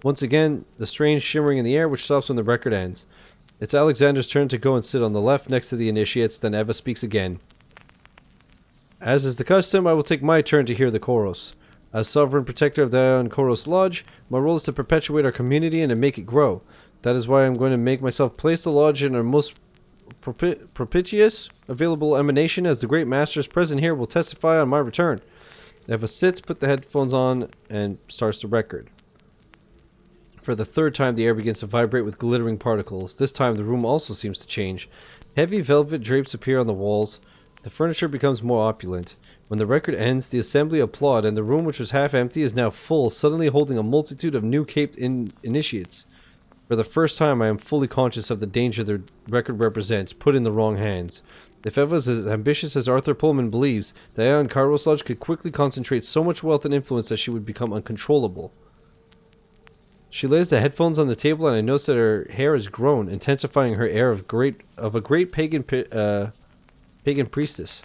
Once again, the strange shimmering in the air which stops when the record ends. It's Alexander's turn to go and sit on the left next to the initiates, then Eva speaks again. As is the custom, I will take my turn to hear the Koros. As sovereign protector of the Ion Koros Lodge, my role is to perpetuate our community and to make it grow. That is why I'm going to make myself place the lodge in our most propitious available emanation, as the great masters present here will testify on my return. Eva sits, put the headphones on, and starts the record. For the third time, the air begins to vibrate with glittering particles. This time, the room also seems to change. Heavy velvet drapes appear on the walls. The furniture becomes more opulent. When the record ends, the assembly applaud, and the room, which was half empty, is now full, suddenly holding a multitude of new caped initiates. For the first time, I am fully conscious of the danger the record represents, put in the wrong hands. If Eva is as ambitious as Arthur Pullman believes, the Ion Kairos Lodge could quickly concentrate so much wealth and influence that she would become uncontrollable. She lays the headphones on the table, and I notice that her hair has grown, intensifying her air of a great pagan priestess.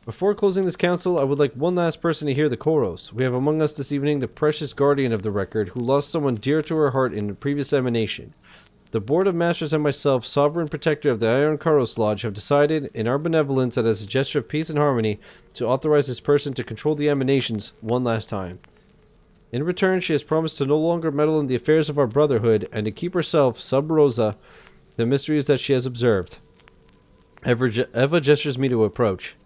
Before closing this council, I would like one last person to hear the Koros. We have among us this evening the precious guardian of the record, who lost someone dear to her heart in a previous emanation. The Board of Masters and myself, sovereign protector of the Iron Kairos Lodge, have decided, in our benevolence and as a gesture of peace and harmony, to authorize this person to control the emanations one last time. In return, she has promised to no longer meddle in the affairs of our brotherhood, and to keep herself, sub rosa, the mysteries that she has observed. Eva gestures me to approach.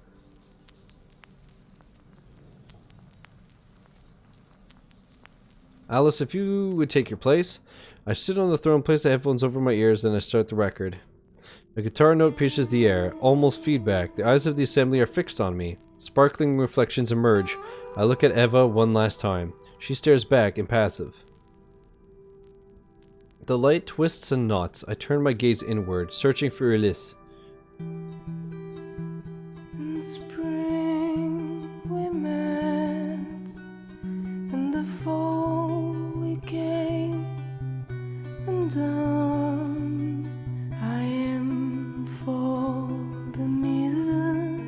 Alice, if you would take your place. I sit on the throne, place the headphones over my ears, then I start the record. A guitar note pierces the air, almost feedback. The eyes of the assembly are fixed on me. Sparkling reflections emerge. I look at Eva one last time. She stares back, impassive. The light twists and knots. I turn my gaze inward, searching for Ulysse. In spring we met, in the fall we came, and I am for the middle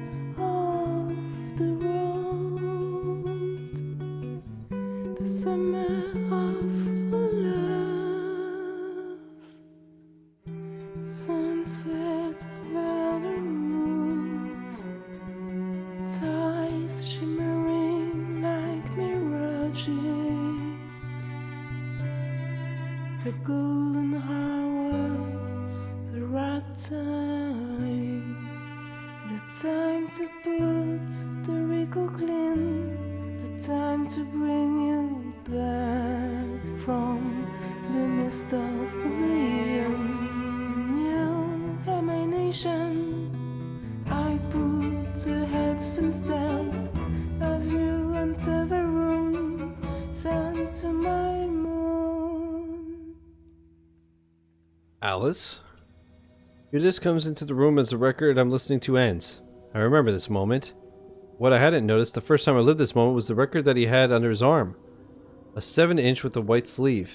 put the recall clean, the time to bring you back from the mist of oblivion. A new emanation. I put the headphones down as you enter the room, sent to my moon. Alice? Ulysses comes into the room as the record I'm listening to ends. I remember this moment. What I hadn't noticed the first time I lived this moment was the record that he had under his arm. A 7-inch with a white sleeve.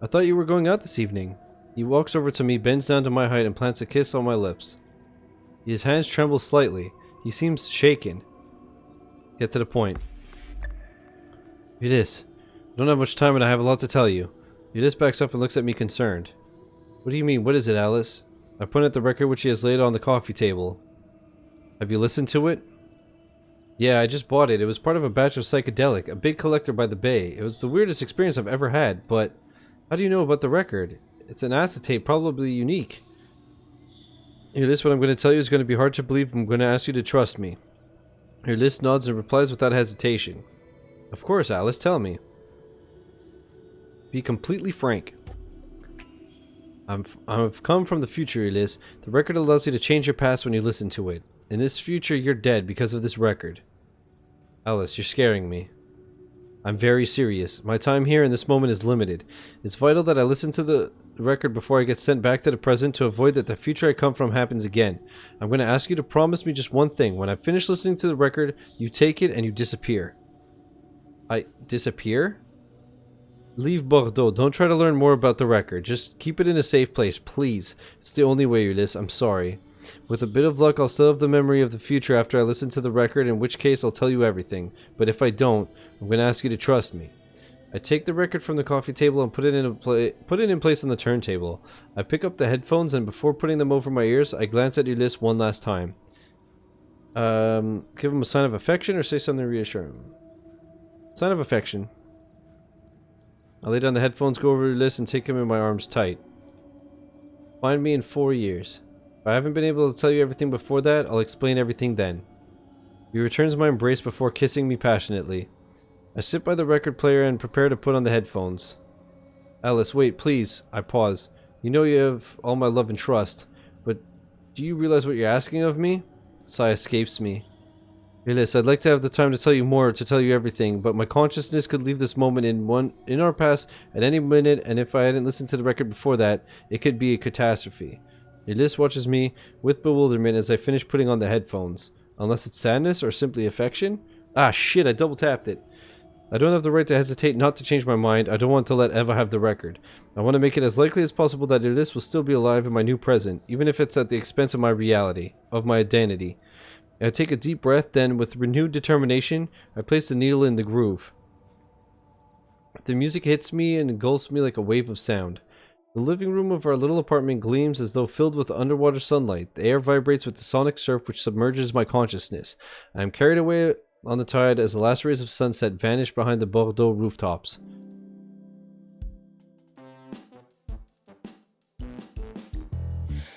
I thought you were going out this evening. He walks over to me, bends down to my height, and plants a kiss on my lips. His hands tremble slightly. He seems shaken. Get to the point. Ulysses, I don't have much time and I have a lot to tell you. Ulysses backs up and looks at me concerned. What do you mean? What is it, Alice? I point at the record which he has laid on the coffee table. Have you listened to it? Yeah, I just bought it. It was part of a batch of psychedelic, a big collector by the bay. It was the weirdest experience I've ever had, but how do you know about the record? It's an acetate, probably unique. Ulysses, what I'm going to tell you is going to be hard to believe. I'm going to ask you to trust me. Ulysses nods and replies without hesitation. Of course, Alice, tell me. Be completely frank. I've come from the future, Ulysses. The record allows you to change your past when you listen to it. In this future, you're dead because of this record. Alice, you're scaring me. I'm very serious. My time here in this moment is limited. It's vital that I listen to the record before I get sent back to the present to avoid that the future I come from happens again. I'm going to ask you to promise me just one thing. When I finish listening to the record, you take it and you disappear. I disappear? Leave Bordeaux. Don't try to learn more about the record. Just keep it in a safe place, please. It's the only way, Ulysses. I'm sorry. With a bit of luck, I'll still have the memory of the future after I listen to the record, in which case I'll tell you everything. But if I don't, I'm going to ask you to trust me. I take the record from the coffee table and put it in place on the turntable. I pick up the headphones and before putting them over my ears, I glance at Ulysses one last time. Give him a sign of affection or say something reassuring? Sign of affection. I lay down the headphones, go over to Ulysses and take him in my arms tight. Find me in 4 years. If I haven't been able to tell you everything before that, I'll explain everything then. He returns my embrace before kissing me passionately. I sit by the record player and prepare to put on the headphones. Alice, wait, please. I pause. You know you have all my love and trust, but do you realize what you're asking of me? Sigh escapes me. Ulysses, I'd like to have the time to tell you more, to tell you everything, but my consciousness could leave this moment in our past at any minute, and if I hadn't listened to the record before that, it could be a catastrophe. Ulysses watches me with bewilderment as I finish putting on the headphones. Unless it's sadness or simply affection? Ah, shit, I double tapped it. I don't have the right to hesitate not to change my mind. I don't want to let Eva have the record. I want to make it as likely as possible that Ulysses will still be alive in my new present, even if it's at the expense of my reality, of my identity. I take a deep breath, then, with renewed determination, I place the needle in the groove. The music hits me and engulfs me like a wave of sound. The living room of our little apartment gleams as though filled with underwater sunlight. The air vibrates with the sonic surf which submerges my consciousness. I am carried away on the tide as the last rays of sunset vanish behind the Bordeaux rooftops.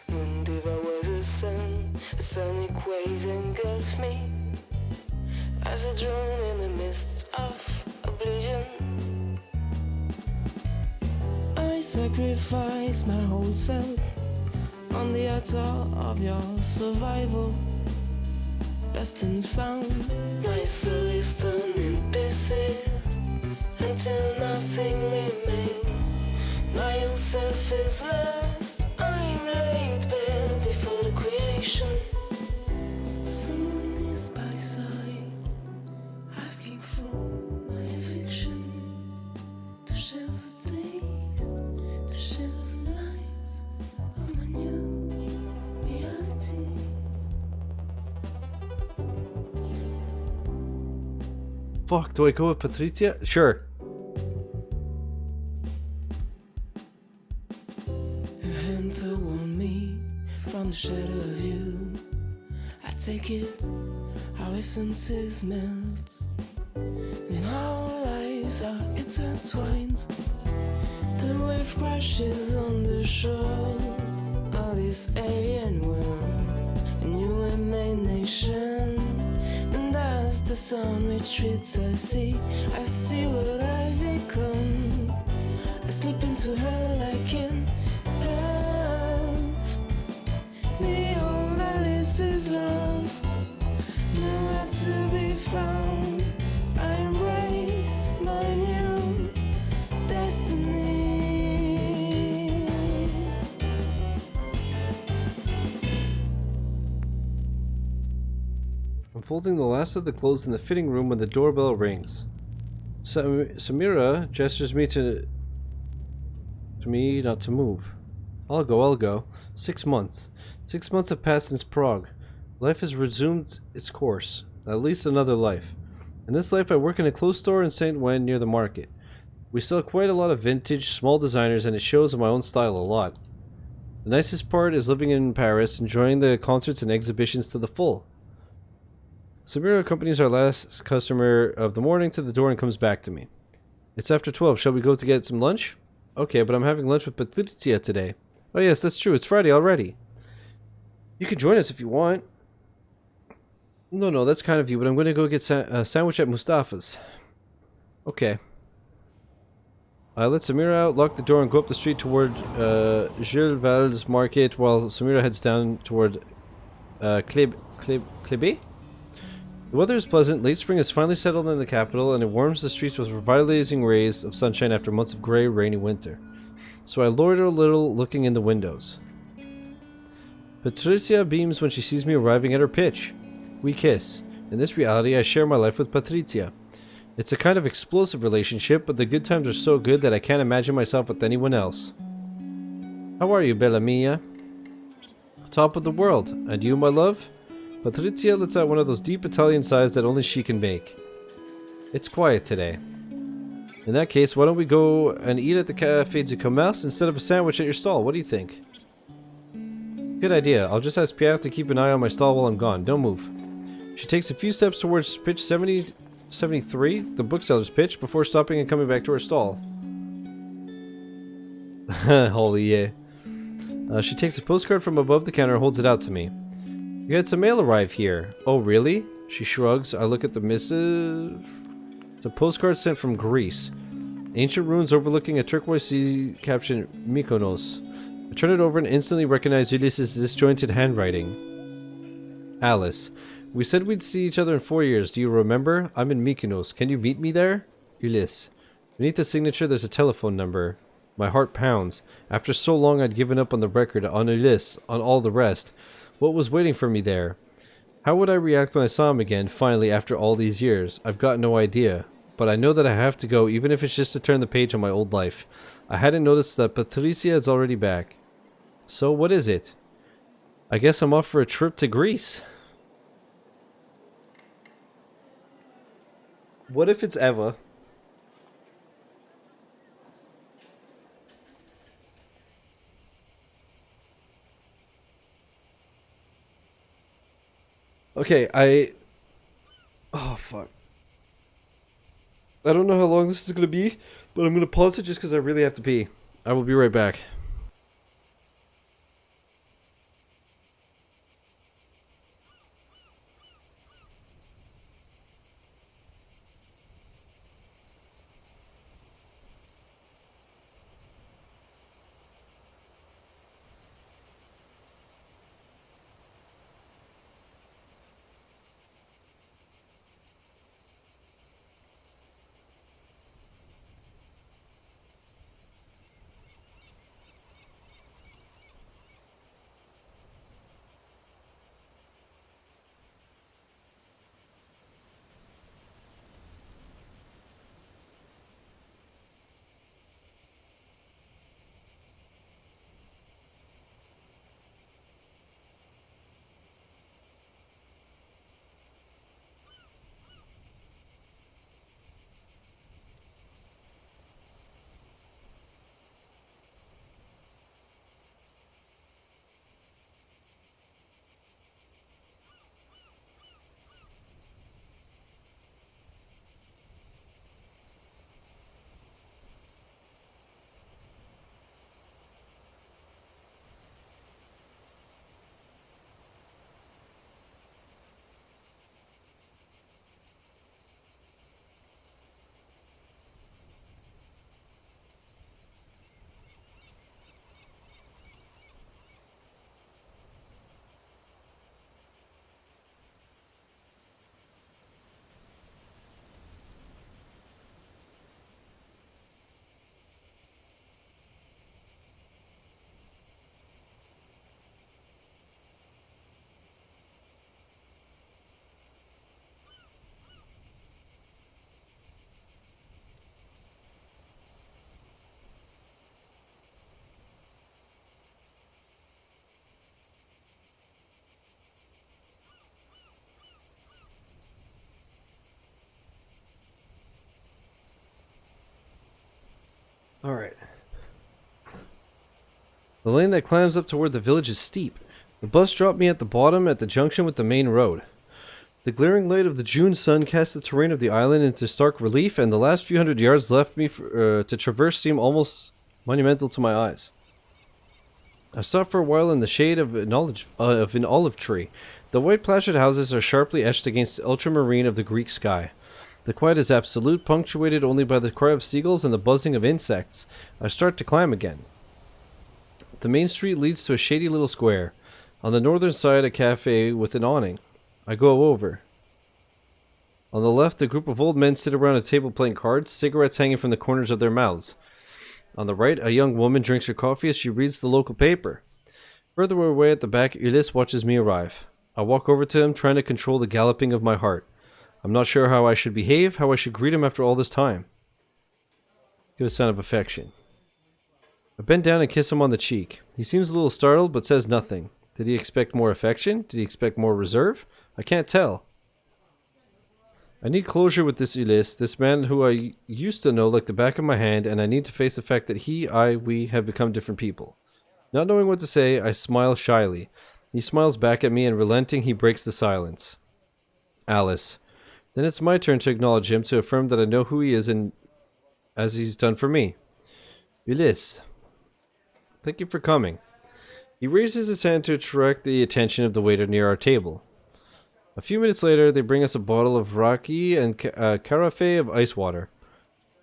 And if I was a sun, a sonic wave engulfs me as I drown in the mists of oblivion. I sacrifice my whole self on the altar of your survival. Lost and found, my soul is torn in pieces until nothing remains. My old self is lost. I'm laid bare before the creation. Someone is by side, asking for my affection to share the days, to share the nights of my new reality. Fuck, do I go with Patricia? Sure. Your hands are on me from the shadow of you. I take it, our essences melt, and our lives are intertwined. The wave crashes on the shore of this alien world, and you and my nation. And as the sun retreats, I see what I've become. I slip into her like in love. The old Alice is lost, nowhere to be found. I embrace my new destiny. I'm folding the last of the clothes in the fitting room when the doorbell rings. Samira gestures me to me not to move. I'll go. 6 months. 6 months have passed since Prague. Life has resumed its course. At least another life. In this life I work in a clothes store in St. Wen near the market. We sell quite a lot of vintage, small designers, and it shows in my own style a lot. The nicest part is living in Paris, enjoying the concerts and exhibitions to the full. Samira accompanies our last customer of the morning to the door and comes back to me. It's after 12. Shall we go to get some lunch? Okay, but I'm having lunch with Patrizia today. Oh yes, that's true. It's Friday already. You can join us if you want. No, that's kind of you, but I'm going to go get a sandwich at Mustafa's. Okay. I let Samira out, lock the door, and go up the street toward Jules Val's market while Samira heads down toward Klebe? The weather is pleasant, late spring has finally settled in the capital, and it warms the streets with revitalizing rays of sunshine after months of grey, rainy winter. So I loiter a little, looking in the windows. Patrizia beams when she sees me arriving at her pitch. We kiss. In this reality, I share my life with Patrizia. It's a kind of explosive relationship, but the good times are so good that I can't imagine myself with anyone else. How are you, Bella Mia? Top of the world. And you, my love? Patrizia lets out one of those deep Italian sighs that only she can make. It's quiet today. In that case, why don't we go and eat at the Café du Commerce instead of a sandwich at your stall? What do you think? Good idea. I'll just ask Pierre to keep an eye on my stall while I'm gone. Don't move. She takes a few steps towards pitch 73, the bookseller's pitch, before stopping and coming back to her stall. Holy yeah. She takes a postcard from above the counter and holds it out to me. You had some mail arrive here. Oh, really? She shrugs. I look at the missive. It's a postcard sent from Greece. Ancient ruins overlooking a turquoise sea captioned Mykonos. I turn it over and instantly recognize Ulysses' disjointed handwriting. Alice. We said we'd see each other in 4 years. Do you remember? I'm in Mykonos. Can you meet me there? Ulysse. Beneath the signature there's a telephone number. My heart pounds. After so long I'd given up on the record, on Ulysse, on all the rest. What was waiting for me there? How would I react when I saw him again, finally, after all these years? I've got no idea. But I know that I have to go, even if it's just to turn the page on my old life. I hadn't noticed that Patrizia is already back. So, what is it? I guess I'm off for a trip to Greece. What if it's Eva? Okay, oh, fuck. I don't know how long this is going to be, but I'm going to pause it just because I really have to pee. I will be right back. Alright. The lane that climbs up toward the village is steep. The bus dropped me at the bottom at the junction with the main road. The glaring light of the June sun cast the terrain of the island into stark relief, and the last few hundred yards left me to traverse seemed almost monumental to my eyes. I stopped for a while in the shade of an olive tree. The white plastered houses are sharply etched against the ultramarine of the Greek sky. The quiet is absolute, punctuated only by the cry of seagulls and the buzzing of insects. I start to climb again. The main street leads to a shady little square. On the northern side, a cafe with an awning. I go over. On the left, a group of old men sit around a table playing cards, cigarettes hanging from the corners of their mouths. On the right, a young woman drinks her coffee as she reads the local paper. Further away at the back, Ulysse watches me arrive. I walk over to him, trying to control the galloping of my heart. I'm not sure how I should behave, how I should greet him after all this time. Give a sign of affection. I bend down and kiss him on the cheek. He seems a little startled, but says nothing. Did he expect more affection? Did he expect more reserve? I can't tell. I need closure with this Ulysse, this man who I used to know like the back of my hand, and I need to face the fact that we have become different people. Not knowing what to say, I smile shyly. He smiles back at me, and relenting, he breaks the silence. Alice. Then it's my turn to acknowledge him, to affirm that I know who he is and as he's done for me. Ulysse. Thank you for coming. He raises his hand to attract the attention of the waiter near our table. A few minutes later, they bring us a bottle of raki and a carafe of ice water.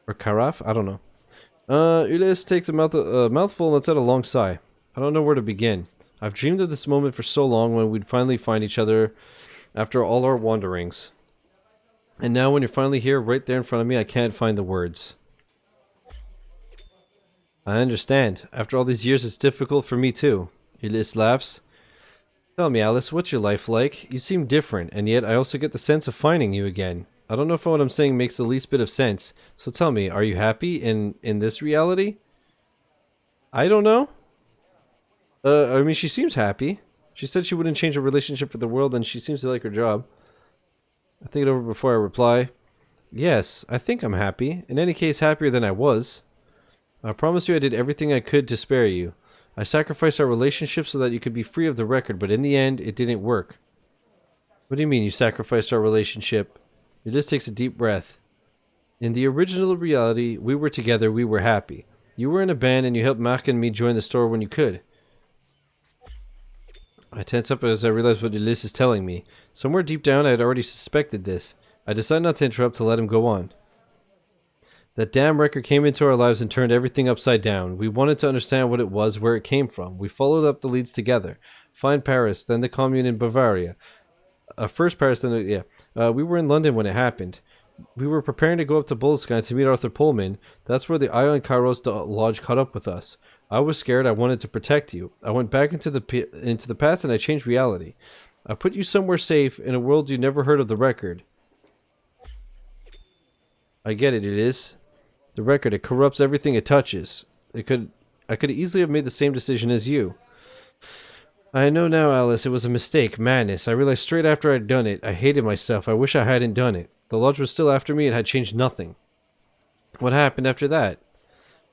Or carafe? I don't know. Ulysse takes a mouthful and lets out a long sigh. I don't know where to begin. I've dreamed of this moment for so long, when we'd finally find each other after all our wanderings. And now when you're finally here, right there in front of me, I can't find the words. I understand. After all these years, it's difficult for me too. Ulysse laughs. Tell me, Alice, what's your life like? You seem different, and yet I also get the sense of finding you again. I don't know if what I'm saying makes the least bit of sense, so tell me, are you happy in this reality? I don't know. I mean, she seems happy. She said she wouldn't change her relationship for the world, and she seems to like her job. I think it over before I reply. Yes, I think I'm happy. In any case, happier than I was. I promise you I did everything I could to spare you. I sacrificed our relationship so that you could be free of the record, but in the end, it didn't work. What do you mean you sacrificed our relationship? He just takes a deep breath. In the original reality, we were together, we were happy. You were in a band and you helped Mark and me join the store when you could. I tense up as I realize what Ulysse is telling me. Somewhere deep down I had already suspected this. I decided not to interrupt, to let him go on. That damn record came into our lives and turned everything upside down. We wanted to understand what it was, where it came from. We followed up the leads together. Find Paris, then the commune in Bavaria. First Paris, then we were in London when it happened. We were preparing to go up to Boleskine to meet Arthur Pullman. That's where the Ion Kairos Lodge caught up with us. I was scared. I wanted to protect you. I went back into the past and I changed reality. I put you somewhere safe in a world you never heard of the record. I get it is. The record, it corrupts everything it touches. I could easily have made the same decision as you. I know now, Alice, it was a mistake, madness. I realized straight after I'd done it. I hated myself. I wish I hadn't done it. The lodge was still after me. It had changed nothing. What happened after that?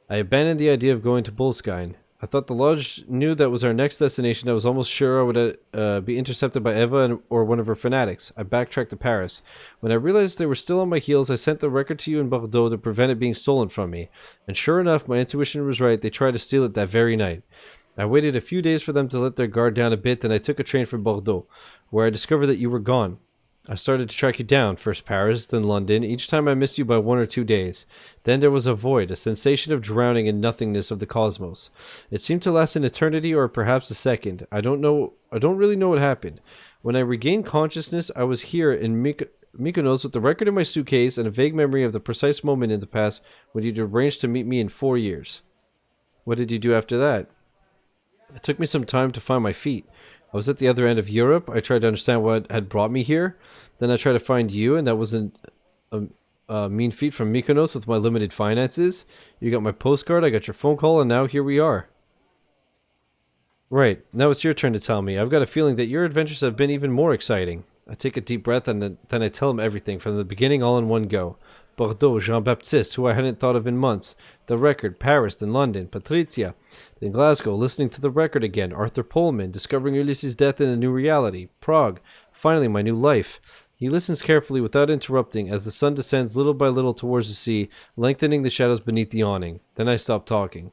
I abandoned the idea of going to Boleskine. I thought the lodge knew that was our next destination. I was almost sure I would be intercepted by Eva or one of her fanatics. I backtracked to Paris. When I realized they were still on my heels, I sent the record to you in Bordeaux to prevent it being stolen from me. And sure enough, my intuition was right. They tried to steal it that very night. I waited a few days for them to let their guard down a bit, then I took a train for Bordeaux, where I discovered that you were gone. I started to track you down, first Paris, then London. Each time I missed you by 1 or 2 days. Then there was a void, a sensation of drowning in nothingness of the cosmos. It seemed to last an eternity or perhaps a second. I don't really know what happened. When I regained consciousness, I was here in Mykonos with the record in my suitcase and a vague memory of the precise moment in the past when you'd arranged to meet me in 4 years. What did you do after that? It took me some time to find my feet. I was at the other end of Europe. I tried to understand what had brought me here. Then I tried to find you, and that wasn't a mean feat from Mykonos with my limited finances. You got my postcard, I got your phone call, and now here we are. Right, now it's your turn to tell me. I've got a feeling that your adventures have been even more exciting. I take a deep breath, and then I tell him everything, from the beginning all in one go. Bordeaux, Jean-Baptiste, who I hadn't thought of in months. The record, Paris, then London, Patricia, then Glasgow, listening to the record again, Arthur Pullman, discovering Ulysses' death in a new reality, Prague, finally my new life. He listens carefully without interrupting as the sun descends little by little towards the sea, lengthening the shadows beneath the awning. Then I stop talking.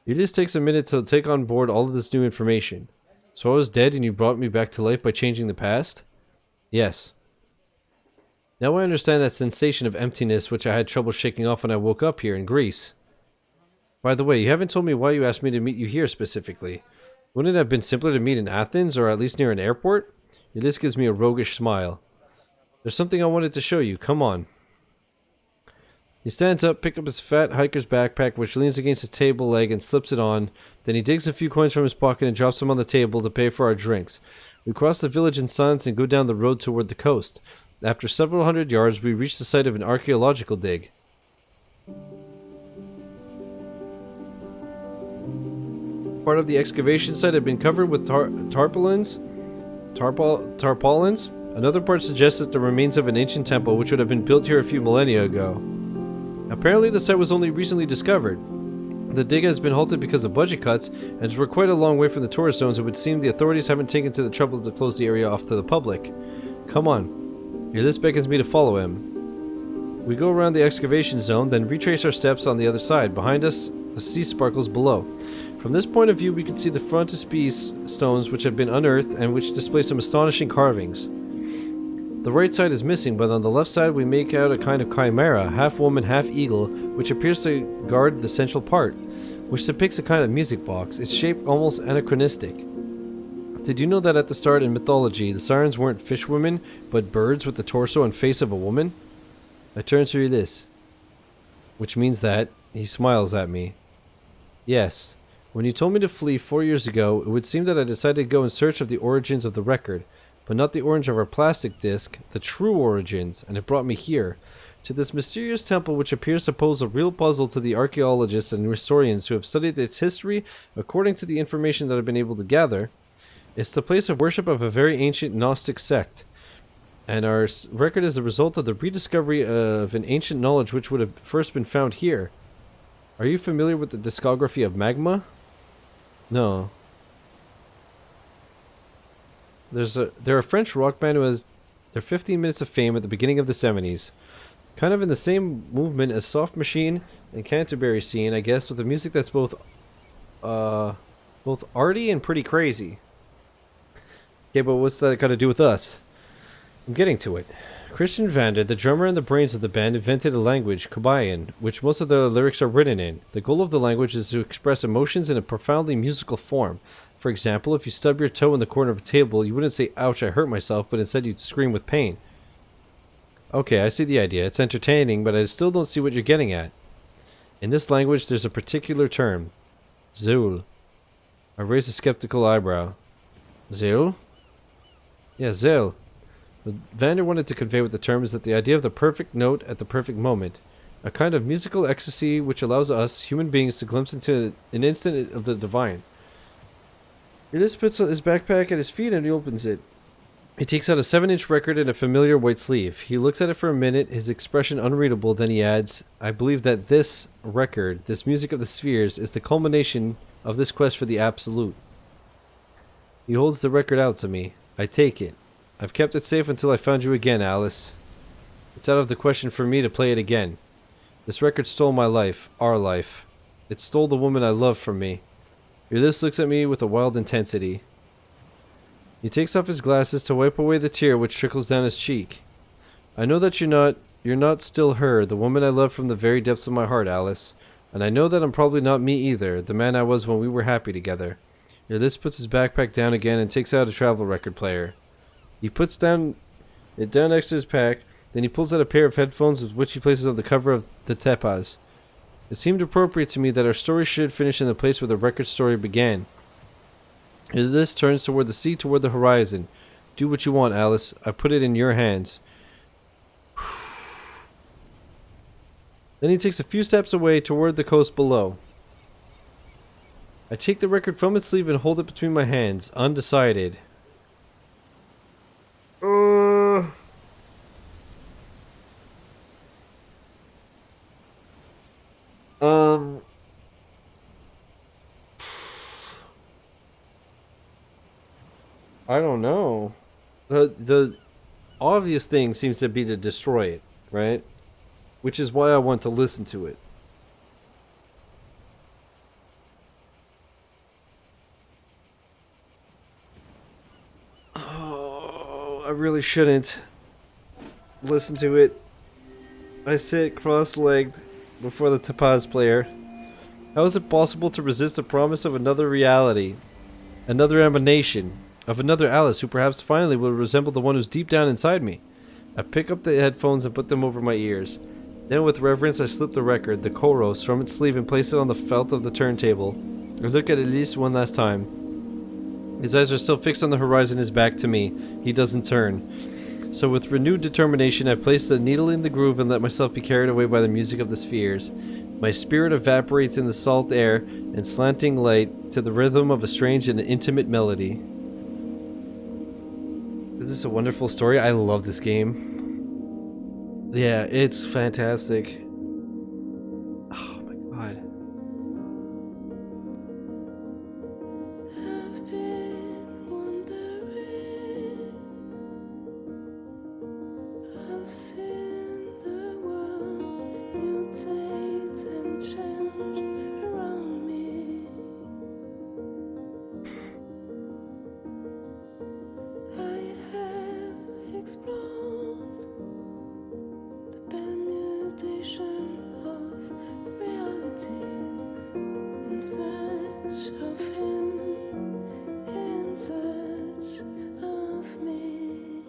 Ulysses takes a minute to take on board all of this new information. So I was dead and you brought me back to life by changing the past? Yes. Now I understand that sensation of emptiness which I had trouble shaking off when I woke up here in Greece. By the way, you haven't told me why you asked me to meet you here specifically. Wouldn't it have been simpler to meet in Athens, or at least near an airport? Ulysses gives me a roguish smile. There's something I wanted to show you. Come on. He stands up, picks up his fat hiker's backpack, which leans against a table leg, and slips it on. Then he digs a few coins from his pocket and drops them on the table to pay for our drinks. We cross the village in silence and go down the road toward the coast. After several hundred yards, we reach the site of an archaeological dig. Part of the excavation site had been covered with tarpaulins. Another part suggests that the remains of an ancient temple which would have been built here a few millennia ago. Apparently the site was only recently discovered. The dig has been halted because of budget cuts, and as we're quite a long way from the tourist zones, it would seem the authorities haven't taken to the trouble to close the area off to the public. Come on. Ulysses beckons me to follow him. We go around the excavation zone, then retrace our steps on the other side. Behind us, the sea sparkles below. From this point of view, we can see the frontispiece stones which have been unearthed and which display some astonishing carvings. The right side is missing, but on the left side we make out a kind of chimera, half woman, half eagle, which appears to guard the central part, which depicts a kind of music box, its shape almost anachronistic. Did you know that at the start in mythology, the sirens weren't fish women, but birds with the torso and face of a woman? I turn to Ulysses, which means that he smiles at me. Yes. When you told me to flee 4 years ago, it would seem that I decided to go in search of the origins of the record, but not the origin of our plastic disc, the true origins, and it brought me here, to this mysterious temple which appears to pose a real puzzle to the archaeologists and historians who have studied its history according to the information that I've been able to gather. It's the place of worship of a very ancient Gnostic sect, and our record is the result of the rediscovery of an ancient knowledge which would have first been found here. Are you familiar with the discography of Magma? No. They're a French rock band who has their 15 minutes of fame at the beginning of the 70s. Kind of in the same movement as Soft Machine and Canterbury scene, I guess, with the music that's both arty and pretty crazy. Okay, but what's that got to do with us? I'm getting to it. Christian Vander, the drummer and the brains of the band, invented a language, Kabayan, which most of the lyrics are written in. The goal of the language is to express emotions in a profoundly musical form. For example, if you stub your toe in the corner of a table, you wouldn't say, "Ouch, I hurt myself," but instead you'd scream with pain. Okay, I see the idea. It's entertaining, but I still don't see what you're getting at. In this language, there's a particular term. Zul. I raise a skeptical eyebrow. Zul? Yeah, Zul. What Vander wanted to convey with the term is that the idea of the perfect note at the perfect moment. A kind of musical ecstasy which allows us, human beings, to glimpse into an instant of the divine. Ulysses puts his backpack at his feet and he opens it. He takes out a 7-inch record in a familiar white sleeve. He looks at it for a minute, his expression unreadable, then he adds, "I believe that this record, this music of the spheres, is the culmination of this quest for the absolute." He holds the record out to me. I take it. I've kept it safe until I found you again, Alice. It's out of the question for me to play it again. This record stole my life, our life. It stole the woman I love from me. Ulysses looks at me with a wild intensity. He takes off his glasses to wipe away the tear which trickles down his cheek. I know that you're not still her, the woman I love from the very depths of my heart, Alice. And I know that I'm probably not me either, the man I was when we were happy together. Ulysses puts his backpack down again and takes out a travel record player. He puts it down next to his pack, then he pulls out a pair of headphones which he places on the cover of the Tepaz. It seemed appropriate to me that our story should finish in the place where the record story began. Ulysses turns toward the sea, toward the horizon. Do what you want, Alice. I put it in your hands. Then he takes a few steps away toward the coast below. I take the record from its sleeve and hold it between my hands, undecided. I don't know. The obvious thing seems to be to destroy it, right? Which is why I want to listen to it. Oh, I really shouldn't listen to it. I sit cross-legged before the Topaz player. How is it possible to resist the promise of another reality? Another emanation of another Alice who perhaps finally will resemble the one who's deep down inside me. I pick up the headphones and put them over my ears. Then with reverence I slip the record, the chorus, from its sleeve and place it on the felt of the turntable. I look at Elise one last time. His eyes are still fixed on the horizon, his back to me. He doesn't turn. So with renewed determination I place the needle in the groove and let myself be carried away by the music of the spheres. My spirit evaporates in the salt air and slanting light to the rhythm of a strange and intimate melody. Is this a wonderful story? I love this game. Yeah, it's fantastic. Oh my god. I've been wondering, I've seen the world mutate and change around me. I have explored the permutation of realities in search of him, in search of me.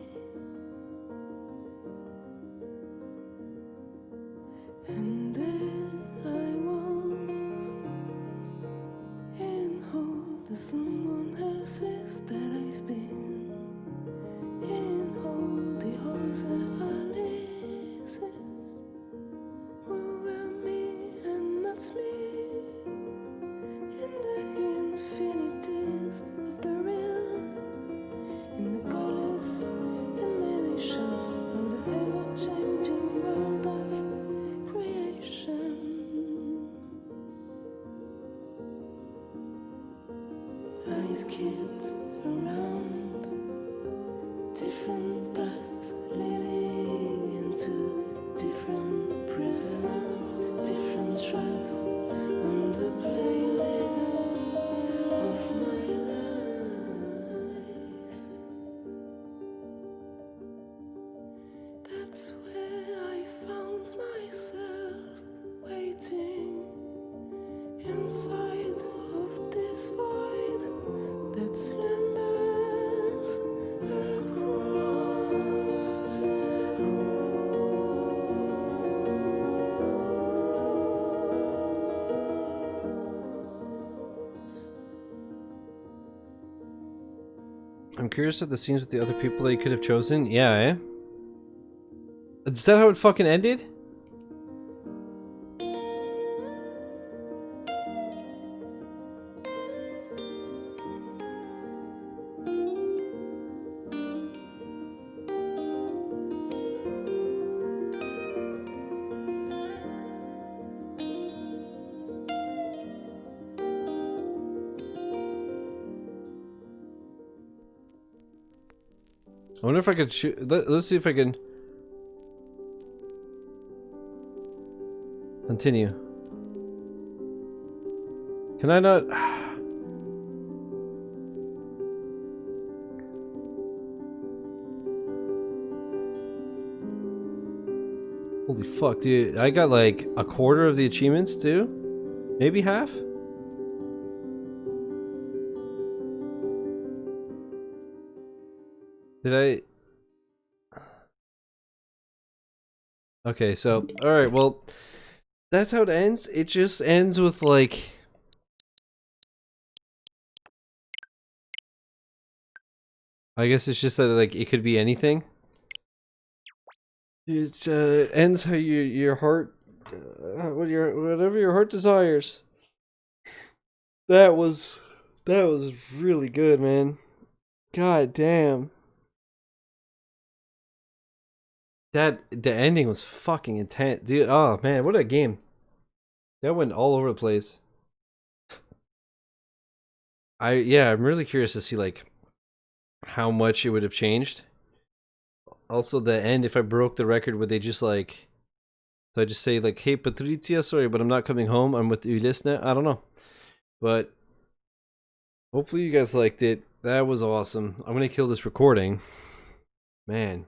And there I was, in hold of someone else's that I've been, in hold the halls of Alice's, were me and that's me, in the infinities of the real, in the colors, emanations of the ever-changing world of creation. Eyes kids around, different paths leading into different presents, different tracks on the playlist of my life. That's where I found myself waiting inside of this void that slumbers across the roofs. I'm curious of the scenes with the other people that you could have chosen. Yeah, eh? Is that how it fucking ended? I wonder if I could shoot. Let's see if I can continue. Can I not? Holy fuck, dude. I got like a quarter of the achievements too? Maybe half? Did I? Okay, so, alright, well, that's how it ends. It just ends with like... I guess it's just that like it could be anything. It ends how your heart, whatever your heart desires. That was really good, man. God damn. The ending was fucking intense, dude. Oh man, what a game. That went all over the place. I'm really curious to see like how much it would have changed. Also, the end, if I broke the record, would they just like... So I just say like, hey Patricia, sorry, but I'm not coming home. I'm with Ulyss now. I don't know. But hopefully you guys liked it. That was awesome. I'm going to kill this recording. Man.